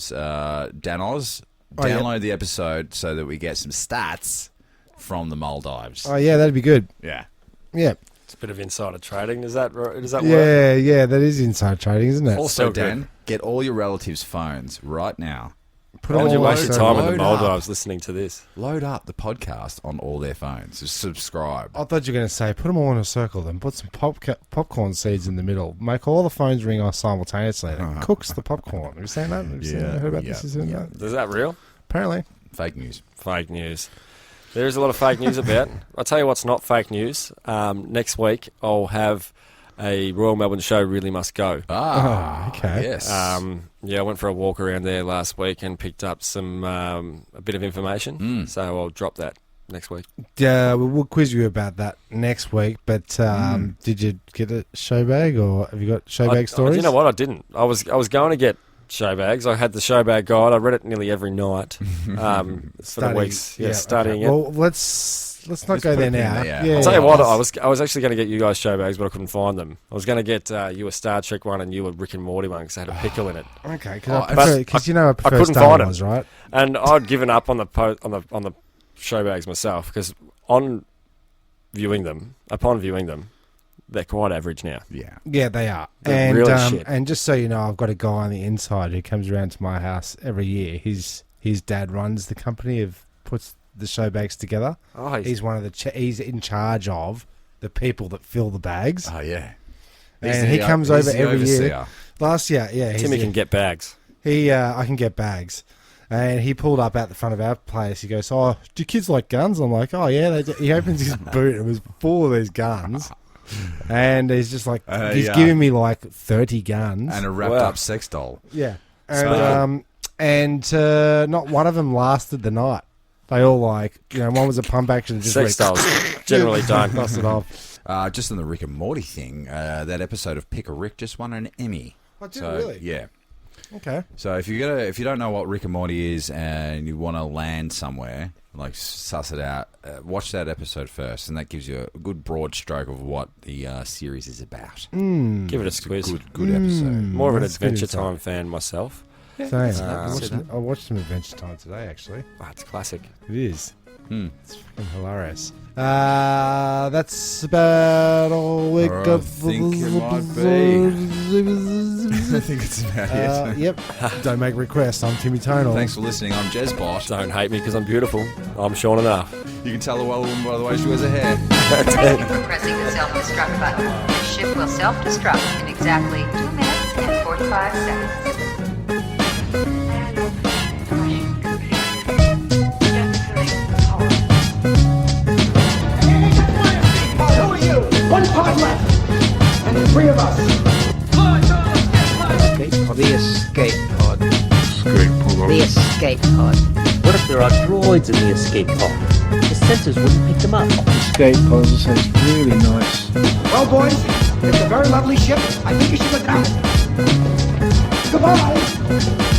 Dan Oz, Oh, yeah. download the episode so that we get some stats from the Maldives. Oh, yeah, that'd be good. Yeah. Yeah. It's a bit of insider trading. Does that work? Yeah, that is inside trading, isn't it? Also, So good. Dan, get all your relatives' phones right now. Put Why would you all waste your those- time in the Load up. Maldives listening to this? Load up the podcast on all their phones. Just subscribe. I thought you were going to say, put them all in a circle, then put some popcorn seeds in the middle. Make all the phones ring off simultaneously. And it cooks the popcorn. Have you seen that? Have you seen that? Heard about this? You seen that? Is that real? Apparently. Fake news. Fake news. There is a lot of fake news about. I'll tell you what's not fake news. Next week, I'll have a Royal Melbourne show really must go. Ah, okay. Yes. I went for a walk around there last week and picked up some a bit of information. So I'll drop that next week. We'll quiz you about that next week, but did you get a show bag or have you got show bag stories? You know what? I didn't. I was going to get show bags. I had the show bag guide. I read it nearly every night for the weeks. Yeah, studying okay. it. Well, let's not Let's go put there a pin now. there, yeah. Yeah, I'll tell you what, let's- I was actually going to get you guys show bags, but I couldn't find them. I was going to get you a Star Trek one and you a Rick and Morty one because they had a pickle in it. Okay, but because you know I prefer couldn't Star find 'em. Wars, right? And I'd given up on the show bags myself because upon viewing them, they're quite average now. yeah. Yeah, they are. They're And really shit. and just so you know, I've got a guy on the inside who comes around to my house every year. His dad runs the company puts the show bags together. Oh, He's one of the he's in charge of the people that fill the bags. Oh, yeah. And he comes over every year. Last year, yeah, Timmy can get bags. I can get bags. And he pulled up out the front of our place. He goes, "Oh, do kids like guns?" I'm like, "Oh yeah." They do." He opens his boot and it was full of these guns. And he's just like, he's giving me like 30 guns. And a wrapped Wow. up sex doll. Yeah. And not one of them lasted the night. They all one was a pump action. Just Sex dolls generally don't. Bust it off. Just on the Rick and Morty thing, that episode of Pick a Rick just won an Emmy. Oh, did it really? Yeah. Okay. So if you don't know what Rick and Morty is and you want to land somewhere, like suss it out, watch that episode first, and that gives you a good broad stroke of what the series is about. Give it a squeeze. Good episode. More of an That's good Adventure insight. Time fan myself. Same. that's I watched some Adventure Time today, actually. Oh, it's classic. It is. Hmm. It's fucking hilarious. That's about all we I got. think it might be. I think it's about it. Yep. Don't make requests. I'm Timmy Tonal. Thanks for listening. I'm jezbot. Don't hate me because I'm beautiful. I'm Sean enough. You can tell a well woman by the way she wears her hair. Thank you for pressing the self-destruct button. Your ship will self-destruct in exactly 2 minutes and 45 seconds. Who are you? One pod left. And the three of us. the escape pod? What if there are droids in the escape pod? The sensors wouldn't pick them up. Escape puzzle sounds really nice. Well, boys, it's a very lovely ship. I think you should go down. Goodbye.